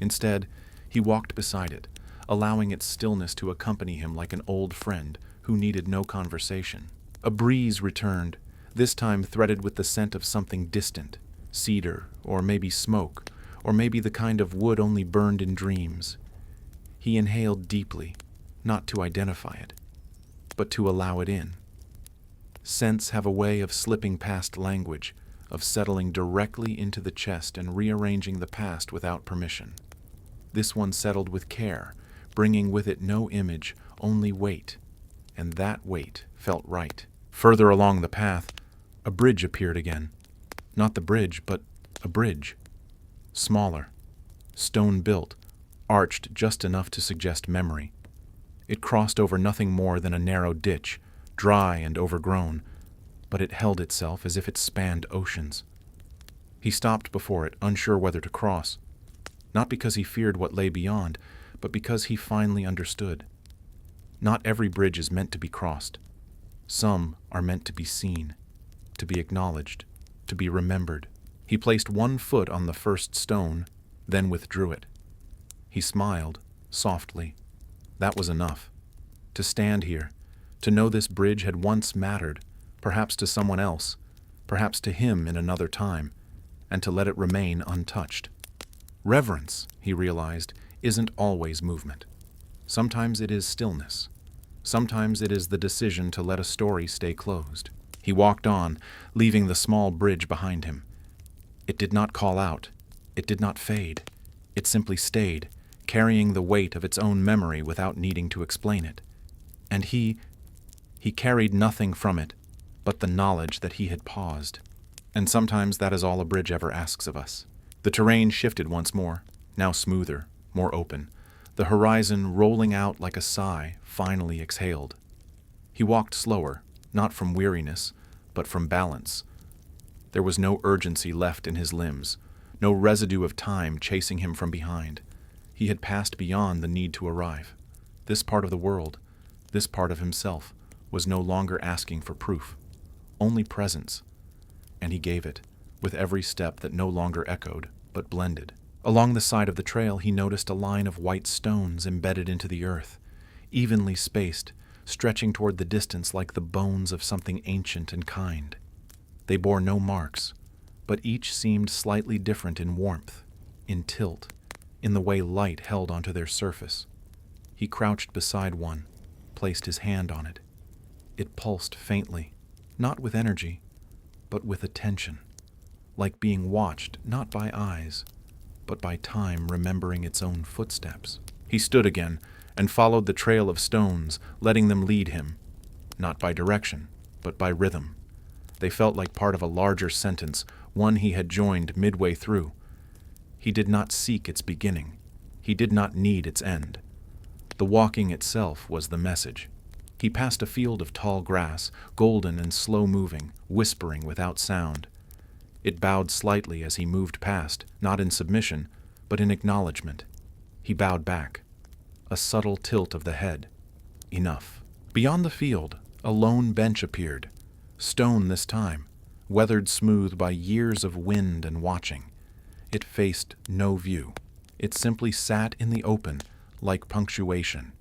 Instead, he walked beside it, allowing its stillness to accompany him like an old friend who needed no conversation. A breeze returned, this time threaded with the scent of something distant, cedar, or maybe smoke, or maybe the kind of wood only burned in dreams. He inhaled deeply, not to identify it, but to allow it in. Scents have a way of slipping past language, of settling directly into the chest and rearranging the past without permission. This one settled with care, bringing with it no image, only weight, and that weight felt right. Further along the path, a bridge appeared again. Not the bridge, but a bridge. Smaller, stone-built, arched just enough to suggest memory. It crossed over nothing more than a narrow ditch, dry and overgrown, but it held itself as if it spanned oceans. He stopped before it, unsure whether to cross, not because he feared what lay beyond, but because he finally understood. Not every bridge is meant to be crossed. Some are meant to be seen, to be acknowledged, to be remembered. He placed one foot on the first stone, then withdrew it. He smiled, softly. That was enough. To stand here, to know this bridge had once mattered, perhaps to someone else, perhaps to him in another time, and to let it remain untouched. Reverence, he realized, isn't always movement. Sometimes it is stillness. Sometimes it is the decision to let a story stay closed. He walked on, leaving the small bridge behind him. It did not call out. It did not fade. It simply stayed, carrying the weight of its own memory without needing to explain it. And he carried nothing from it but the knowledge that he had paused. And sometimes that is all a bridge ever asks of us. The terrain shifted once more, now smoother, more open. The horizon, rolling out like a sigh, finally exhaled. He walked slower, not from weariness, but from balance. There was no urgency left in his limbs, no residue of time chasing him from behind. He had passed beyond the need to arrive. This part of the world, this part of himself, was no longer asking for proof, only presence. And he gave it, with every step that no longer echoed, but blended. Along the side of the trail he noticed a line of white stones embedded into the earth, evenly spaced, stretching toward the distance like the bones of something ancient and kind. They bore no marks, but each seemed slightly different in warmth, in tilt, in the way light held onto their surface. He crouched beside one, placed his hand on it. It pulsed faintly, not with energy, but with attention, like being watched not by eyes, but by time remembering its own footsteps. He stood again and followed the trail of stones, letting them lead him, not by direction, but by rhythm. They felt like part of a larger sentence, one he had joined midway through. He did not seek its beginning. He did not need its end. The walking itself was the message. He passed a field of tall grass, golden and slow-moving, whispering without sound. It bowed slightly as he moved past, not in submission, but in acknowledgement. He bowed back. A subtle tilt of the head. Enough. Beyond the field, a lone bench appeared. Stone this time, weathered smooth by years of wind and watching. It faced no view. It simply sat in the open, like punctuation.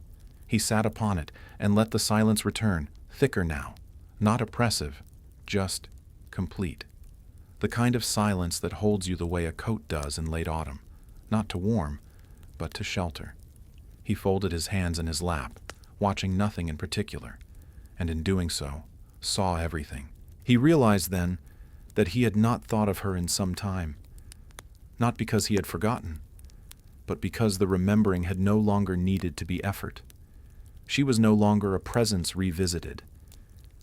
He sat upon it and let the silence return, thicker now, not oppressive, just complete. The kind of silence that holds you the way a coat does in late autumn, not to warm, but to shelter. He folded his hands in his lap, watching nothing in particular, and in doing so, saw everything. He realized then that he had not thought of her in some time, not because he had forgotten, but because the remembering had no longer needed to be effort. She was no longer a presence revisited.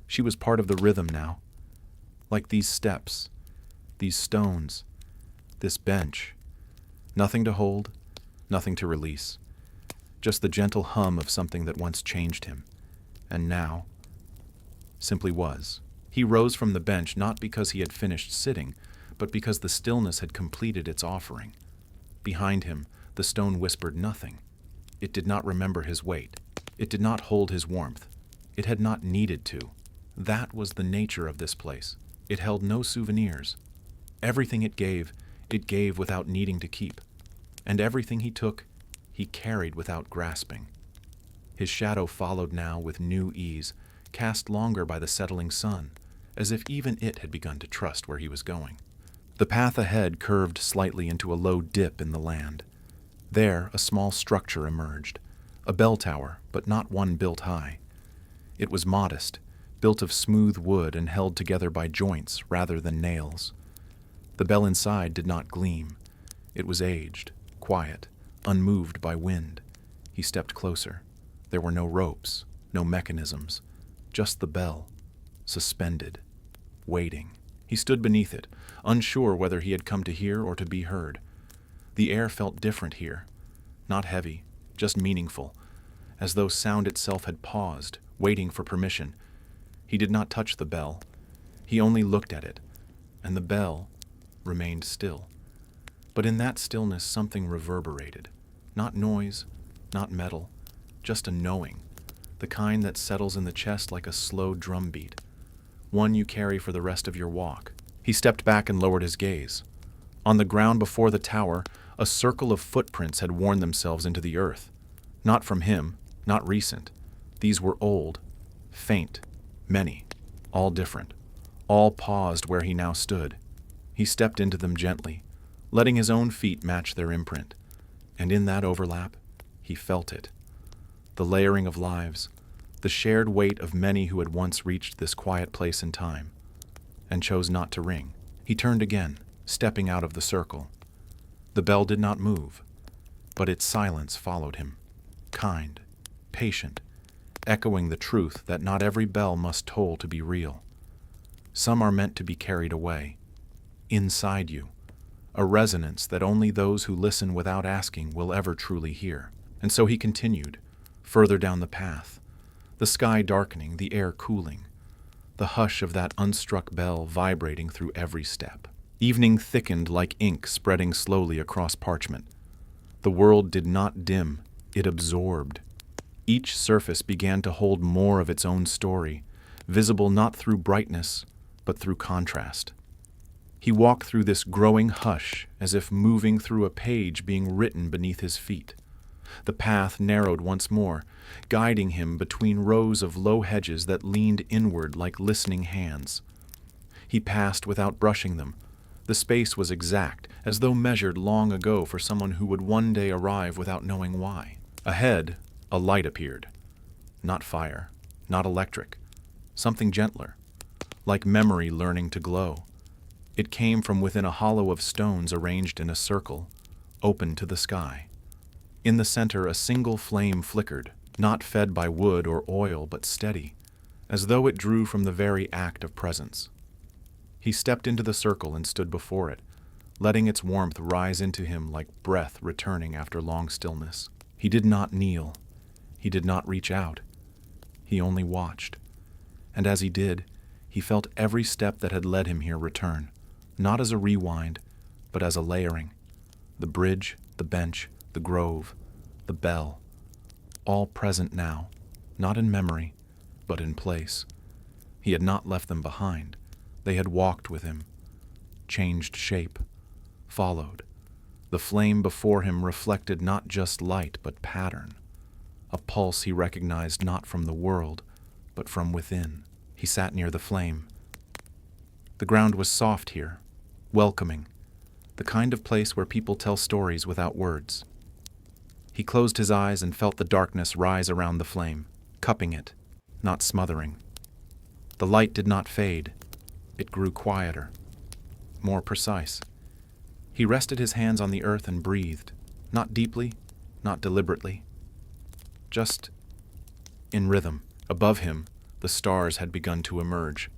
She was part of the rhythm now, like these steps, these stones, this bench. Nothing to hold, nothing to release. Just the gentle hum of something that once changed him, and now simply was. He rose from the bench not because he had finished sitting, but because the stillness had completed its offering. Behind him, the stone whispered nothing. It did not remember his weight. It did not hold his warmth. It had not needed to. That was the nature of this place. It held no souvenirs. Everything it gave without needing to keep. And everything he took, he carried without grasping. His shadow followed now with new ease, cast longer by the settling sun, as if even it had begun to trust where he was going. The path ahead curved slightly into a low dip in the land. There, a small structure emerged, a bell tower, but not one built high. It was modest, built of smooth wood and held together by joints rather than nails. The bell inside did not gleam. It was aged, quiet, unmoved by wind. He stepped closer. There were no ropes, no mechanisms, just the bell, suspended, waiting. He stood beneath it, unsure whether he had come to hear or to be heard. The air felt different here, not heavy, just meaningful, as though sound itself had paused, waiting for permission. He did not touch the bell. He only looked at it, and the bell remained still. But in that stillness something reverberated. Not noise, not metal, just a knowing, the kind that settles in the chest like a slow drumbeat, one you carry for the rest of your walk. He stepped back and lowered his gaze. On the ground before the tower, a circle of footprints had worn themselves into the earth. Not from him, not recent. These were old, faint, many, all different. All paused where he now stood. He stepped into them gently, letting his own feet match their imprint. And in that overlap, he felt it. The layering of lives, the shared weight of many who had once reached this quiet place in time, and chose not to ring. He turned again, stepping out of the circle. The bell did not move, but its silence followed him, kind, patient, echoing the truth that not every bell must toll to be real. Some are meant to be carried away, inside you, a resonance that only those who listen without asking will ever truly hear. And so he continued, further down the path, the sky darkening, the air cooling, the hush of that unstruck bell vibrating through every step. Evening thickened like ink spreading slowly across parchment. The world did not dim, it absorbed. Each surface began to hold more of its own story, visible not through brightness, but through contrast. He walked through this growing hush as if moving through a page being written beneath his feet. The path narrowed once more, guiding him between rows of low hedges that leaned inward like listening hands. He passed without brushing them. The space was exact, as though measured long ago for someone who would one day arrive without knowing why. Ahead, a light appeared. Not fire, not electric, something gentler, like memory learning to glow. It came from within a hollow of stones arranged in a circle, open to the sky. In the center, a single flame flickered, not fed by wood or oil, but steady, as though it drew from the very act of presence. He stepped into the circle and stood before it, letting its warmth rise into him like breath returning after long stillness. He did not kneel. He did not reach out. He only watched. And as he did, he felt every step that had led him here return, not as a rewind, but as a layering. The bridge, the bench, the grove, the bell, all present now, not in memory, but in place. He had not left them behind. They had walked with him, changed shape, followed. The flame before him reflected not just light, but pattern, a pulse he recognized not from the world, but from within. He sat near the flame. The ground was soft here, welcoming, the kind of place where people tell stories without words. He closed his eyes and felt the darkness rise around the flame, cupping it, not smothering. The light did not fade. It grew quieter, more precise. He rested his hands on the earth and breathed, not deeply, not deliberately, just in rhythm. Above him, the stars had begun to emerge.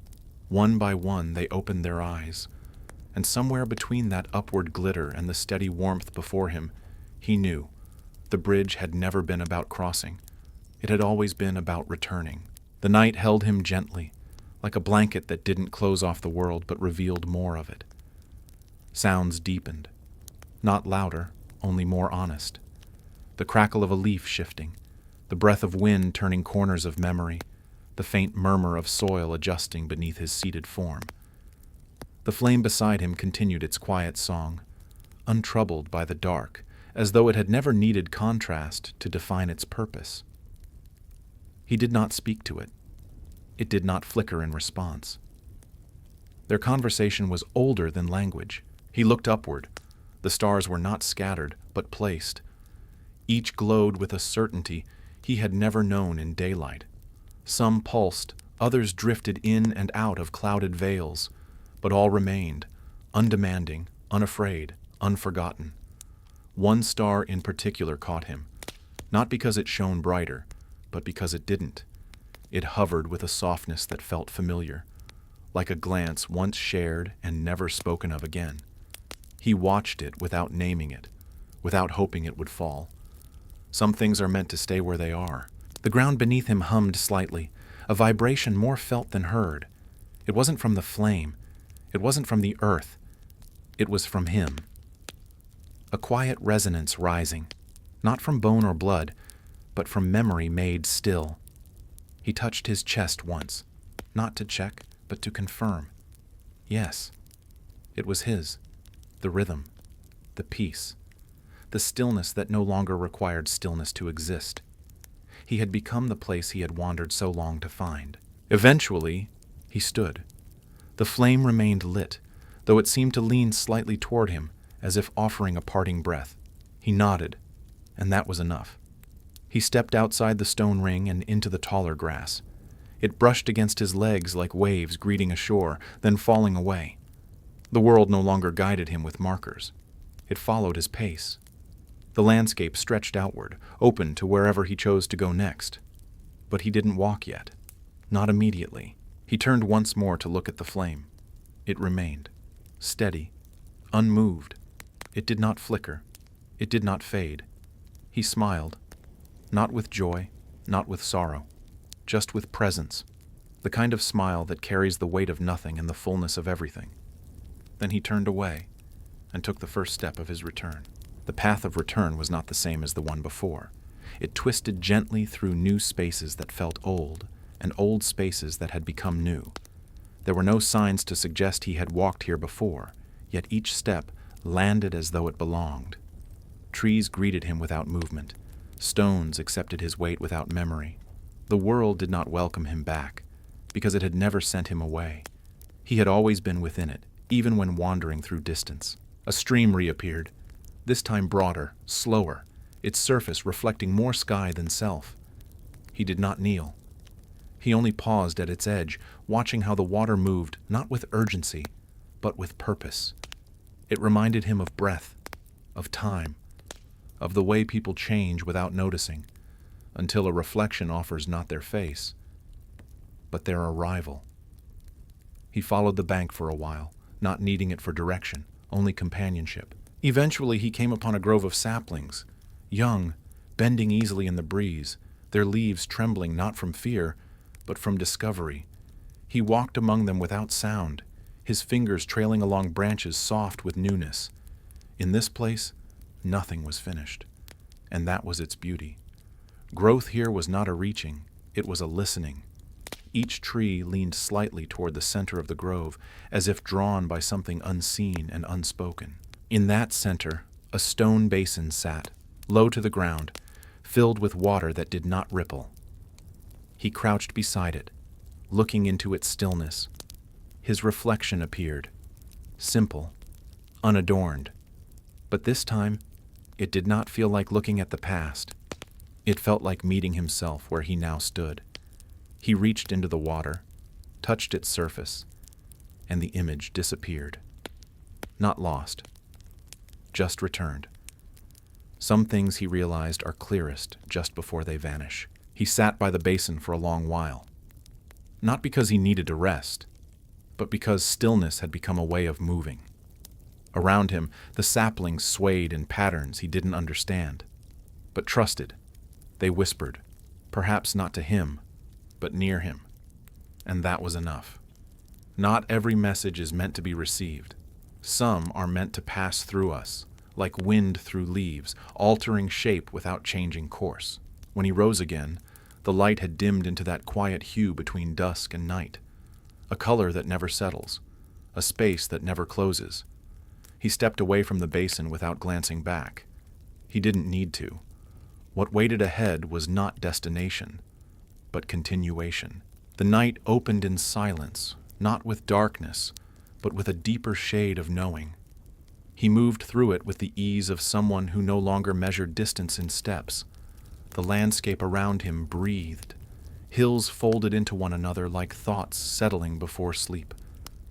One by one, they opened their eyes, and somewhere between that upward glitter and the steady warmth before him, he knew the bridge had never been about crossing. It had always been about returning. The night held him gently, like a blanket that didn't close off the world but revealed more of it. Sounds deepened. Not louder, only more honest. The crackle of a leaf shifting, the breath of wind turning corners of memory, the faint murmur of soil adjusting beneath his seated form. The flame beside him continued its quiet song, untroubled by the dark, as though it had never needed contrast to define its purpose. He did not speak to it. It did not flicker in response. Their conversation was older than language. He looked upward. The stars were not scattered, but placed. Each glowed with a certainty he had never known in daylight. Some pulsed, others drifted in and out of clouded veils, but all remained, undemanding, unafraid, unforgotten. One star in particular caught him, not because it shone brighter, but because it didn't. It hovered with a softness that felt familiar, like a glance once shared and never spoken of again. He watched it without naming it, without hoping it would fall. Some things are meant to stay where they are. The ground beneath him hummed slightly, a vibration more felt than heard. It wasn't from the flame. It wasn't from the earth. It was from him. A quiet resonance rising, not from bone or blood, but from memory made still. He touched his chest once, not to check, but to confirm. Yes, it was his. The rhythm, the peace, the stillness that no longer required stillness to exist. He had become the place he had wandered so long to find. Eventually, he stood. The flame remained lit, though it seemed to lean slightly toward him, as if offering a parting breath. He nodded, and that was enough. He stepped outside the stone ring and into the taller grass. It brushed against his legs like waves greeting a shore, then falling away. The world no longer guided him with markers. It followed his pace. The landscape stretched outward, open to wherever he chose to go next. But he didn't walk yet. Not immediately. He turned once more to look at the flame. It remained, steady, unmoved. It did not flicker. It did not fade. He smiled, not with joy, not with sorrow, just with presence, the kind of smile that carries the weight of nothing and the fullness of everything. Then he turned away and took the first step of his return. The path of return was not the same as the one before. It twisted gently through new spaces that felt old, and old spaces that had become new. There were no signs to suggest he had walked here before, yet each step landed as though it belonged. Trees greeted him without movement. Stones accepted his weight without memory. The world did not welcome him back, because it had never sent him away. He had always been within it, even when wandering through distance. A stream reappeared, this time broader, slower, its surface reflecting more sky than self. He did not kneel. He only paused at its edge, watching how the water moved not with urgency, but with purpose. It reminded him of breath, of time, of the way people change without noticing, until a reflection offers not their face, but their arrival. He followed the bank for a while, not needing it for direction, only companionship. Eventually he came upon a grove of saplings, young, bending easily in the breeze, their leaves trembling not from fear, but from discovery. He walked among them without sound, his fingers trailing along branches soft with newness. In this place, nothing was finished, and that was its beauty. Growth here was not a reaching, it was a listening. Each tree leaned slightly toward the center of the grove, as if drawn by something unseen and unspoken. In that center, a stone basin sat, low to the ground, filled with water that did not ripple. He crouched beside it, looking into its stillness. His reflection appeared, simple, unadorned. But this time, it did not feel like looking at the past. It felt like meeting himself where he now stood. He reached into the water, touched its surface, and the image disappeared. Not lost, just returned. Some things, he realized, are clearest just before they vanish. He sat by the basin for a long while, not because he needed to rest, but because stillness had become a way of moving. Around him, the saplings swayed in patterns he didn't understand, but trusted. They whispered, perhaps not to him, but near him, and that was enough. Not every message is meant to be received. Some are meant to pass through us, like wind through leaves, altering shape without changing course. When he rose again, the light had dimmed into that quiet hue between dusk and night, a color that never settles, a space that never closes. He stepped away from the basin without glancing back. He didn't need to. What waited ahead was not destination, but continuation. The night opened in silence, not with darkness, but with a deeper shade of knowing. He moved through it with the ease of someone who no longer measured distance in steps. The landscape around him breathed. Hills folded into one another like thoughts settling before sleep.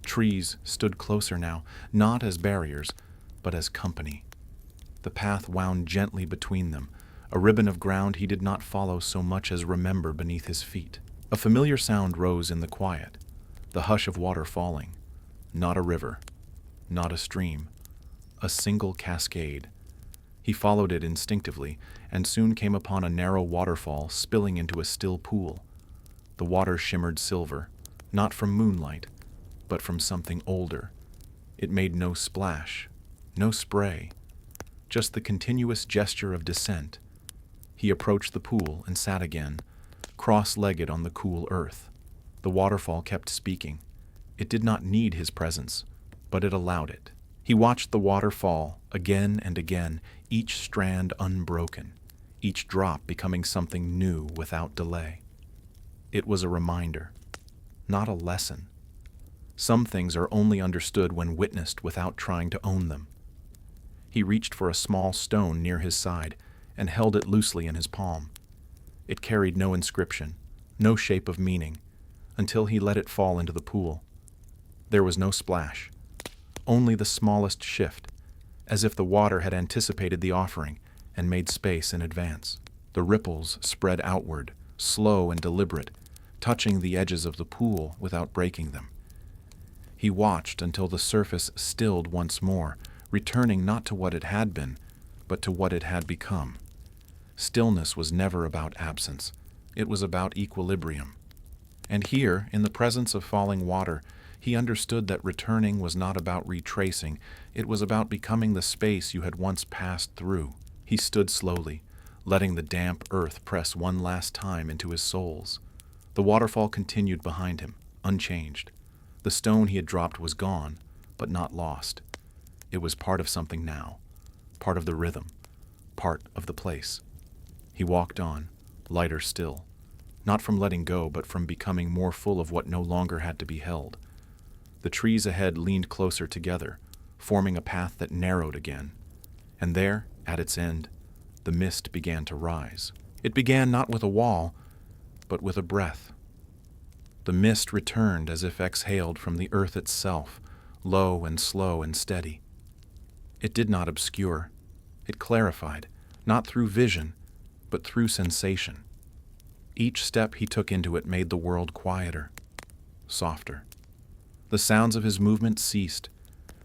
Trees stood closer now, not as barriers, but as company. The path wound gently between them, a ribbon of ground he did not follow so much as remember beneath his feet. A familiar sound rose in the quiet, the hush of water falling. Not a river, not a stream, a single cascade. He followed it instinctively, and soon came upon a narrow waterfall spilling into a still pool. The water shimmered silver, not from moonlight, but from something older. It made no splash, no spray, just the continuous gesture of descent. He approached the pool and sat again, cross-legged on the cool earth. The waterfall kept speaking. It did not need his presence, but it allowed it. He watched the water fall again and again, each strand unbroken, each drop becoming something new without delay. It was a reminder, not a lesson. Some things are only understood when witnessed without trying to own them. He reached for a small stone near his side and held it loosely in his palm. It carried no inscription, no shape of meaning, until he let it fall into the pool. There was no splash, only the smallest shift, as if the water had anticipated the offering and made space in advance. The ripples spread outward, slow and deliberate, touching the edges of the pool without breaking them. He watched until the surface stilled once more, returning not to what it had been, but to what it had become. Stillness was never about absence. It was about equilibrium. And here, in the presence of falling water, he understood that returning was not about retracing. It was about becoming the space you had once passed through. He stood slowly, letting the damp earth press one last time into his soles. The waterfall continued behind him, unchanged. The stone he had dropped was gone, but not lost. It was part of something now, part of the rhythm, part of the place. He walked on, lighter still, not from letting go, but from becoming more full of what no longer had to be held. The trees ahead leaned closer together, forming a path that narrowed again. And there, at its end, the mist began to rise. It began not with a wall, but with a breath. The mist returned as if exhaled from the earth itself, low and slow and steady. It did not obscure. It clarified, not through vision, but through sensation. Each step he took into it made the world quieter, softer. The sounds of his movement ceased,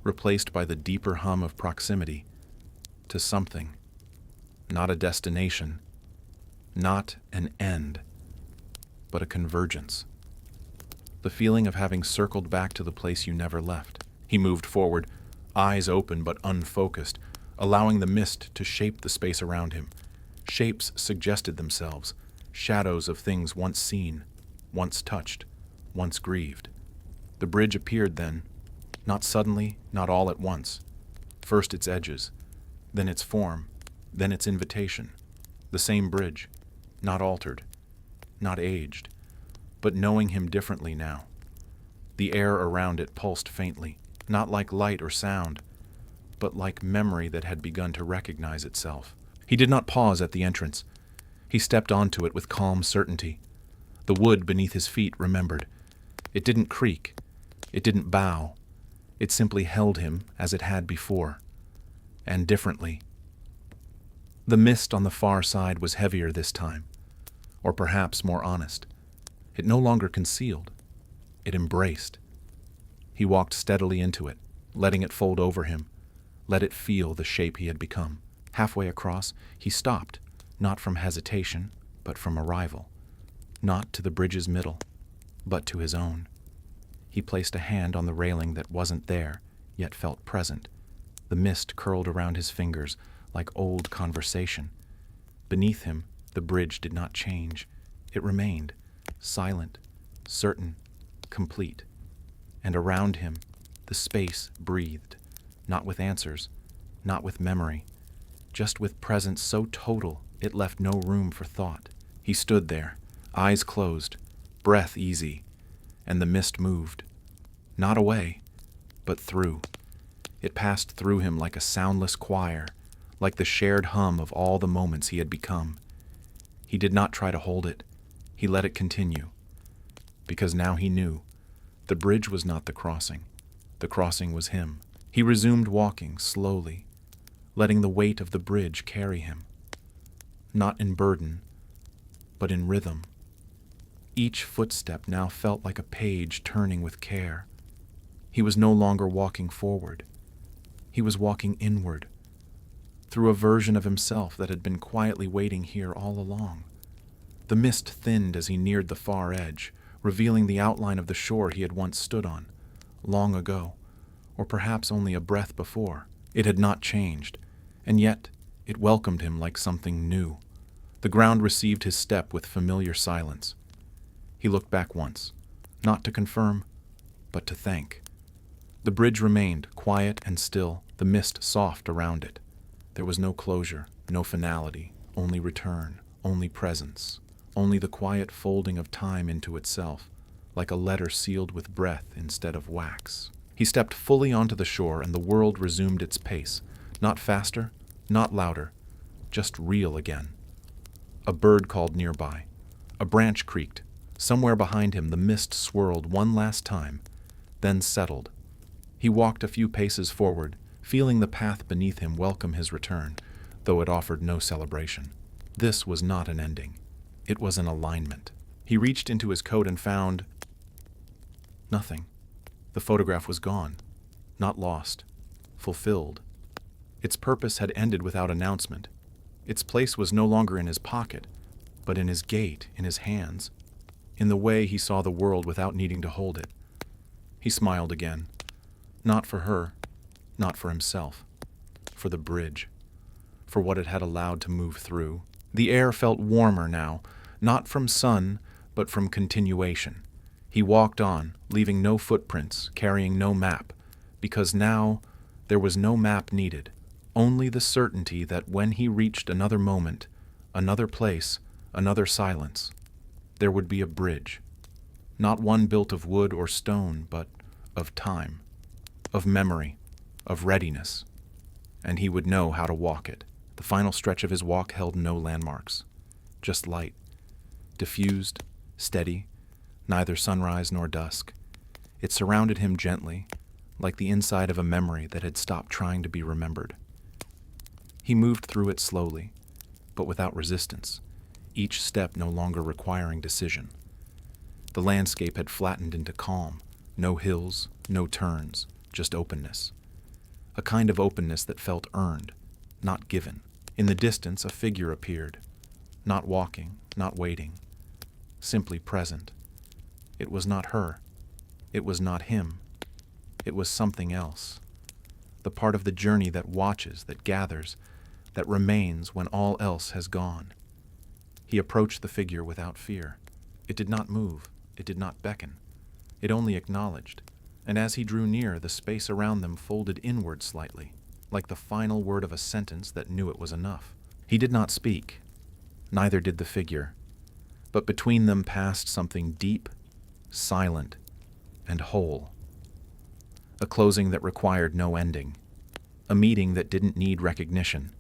replaced by the deeper hum of proximity to something, not a destination, not an end, but a convergence. The feeling of having circled back to the place you never left. He moved forward, eyes open but unfocused, allowing the mist to shape the space around him. Shapes suggested themselves, shadows of things once seen, once touched, once grieved. The bridge appeared then, not suddenly, not all at once. First its edges, then its form, then its invitation. The same bridge, not altered, not aged, but knowing him differently now. The air around it pulsed faintly, not like light or sound, but like memory that had begun to recognize itself. He did not pause at the entrance. He stepped onto it with calm certainty. The wood beneath his feet remembered. It didn't creak. It didn't bow. It simply held him as it had before, and differently. The mist on the far side was heavier this time, or perhaps more honest. It no longer concealed. It embraced. He walked steadily into it, letting it fold over him, let it feel the shape he had become. Halfway across, he stopped, not from hesitation, but from arrival. Not to the bridge's middle, but to his own. He placed a hand on the railing that wasn't there, yet felt present. The mist curled around his fingers like old conversation. Beneath him, the bridge did not change. It remained, silent, certain, complete. And around him, the space breathed, not with answers, not with memory, just with presence so total it left no room for thought. He stood there, eyes closed, breath easy, and the mist moved. Not away, but through. It passed through him like a soundless choir, like the shared hum of all the moments he had become. He did not try to hold it. He let it continue. Because now he knew. The bridge was not the crossing. The crossing was him. He resumed walking slowly, letting the weight of the bridge carry him. Not in burden, but in rhythm. Each footstep now felt like a page turning with care. He was no longer walking forward. He was walking inward, through a version of himself that had been quietly waiting here all along. The mist thinned as he neared the far edge, revealing the outline of the shore he had once stood on, long ago, or perhaps only a breath before. It had not changed, and yet it welcomed him like something new. The ground received his step with familiar silence. He looked back once, not to confirm, but to thank. The bridge remained quiet and still, the mist soft around it. There was no closure, no finality, only return, only presence, only the quiet folding of time into itself, like a letter sealed with breath instead of wax. He stepped fully onto the shore and the world resumed its pace, not faster, not louder, just real again. A bird called nearby. A branch creaked. Somewhere behind him the mist swirled one last time, then settled. He walked a few paces forward, feeling the path beneath him welcome his return, though it offered no celebration. This was not an ending. It was an alignment. He reached into his coat and found nothing. The photograph was gone, not lost, fulfilled. Its purpose had ended without announcement. Its place was no longer in his pocket, but in his gait, in his hands, in the way he saw the world without needing to hold it. He smiled again. Not for her, not for himself, for the bridge, for what it had allowed to move through. The air felt warmer now, not from sun, but from continuation. He walked on, leaving no footprints, carrying no map, because now there was no map needed, only the certainty that when he reached another moment, another place, another silence, there would be a bridge, not one built of wood or stone, but of time, of memory, of readiness, and he would know how to walk it. The final stretch of his walk held no landmarks, just light, diffused, steady, neither sunrise nor dusk. It surrounded him gently, like the inside of a memory that had stopped trying to be remembered. He moved through it slowly, but without resistance, each step no longer requiring decision. The landscape had flattened into calm, no hills, no turns, just openness. A kind of openness that felt earned, not given. In the distance, a figure appeared, not walking, not waiting, simply present. It was not her. It was not him. It was something else. The part of the journey that watches, that gathers, that remains when all else has gone. He approached the figure without fear. It did not move. It did not beckon. It only acknowledged. And as he drew near, the space around them folded inward slightly, like the final word of a sentence that knew it was enough. He did not speak. Neither did the figure. But between them passed something deep, silent, and whole. A closing that required no ending. A meeting that didn't need recognition.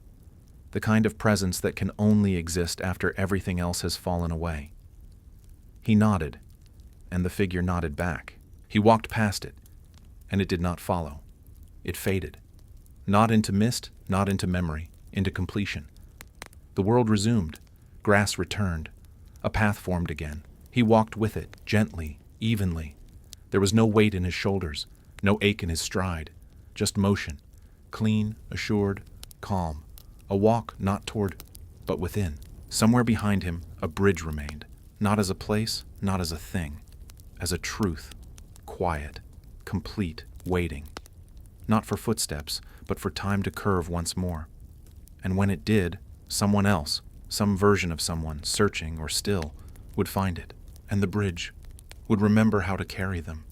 The kind of presence that can only exist after everything else has fallen away. He nodded, and the figure nodded back. He walked past it, and it did not follow. It faded. Not into mist, not into memory, into completion. The world resumed. Grass returned. A path formed again. He walked with it, gently, evenly. There was no weight in his shoulders, no ache in his stride, just motion, clean, assured, calm. A walk not toward, but within. Somewhere behind him, a bridge remained, not as a place, not as a thing, as a truth, quiet, complete, waiting. not for footsteps, but for time to curve once more. And when it did, someone else, some version of someone, searching or still, would find it, and the bridge, would remember how to carry them.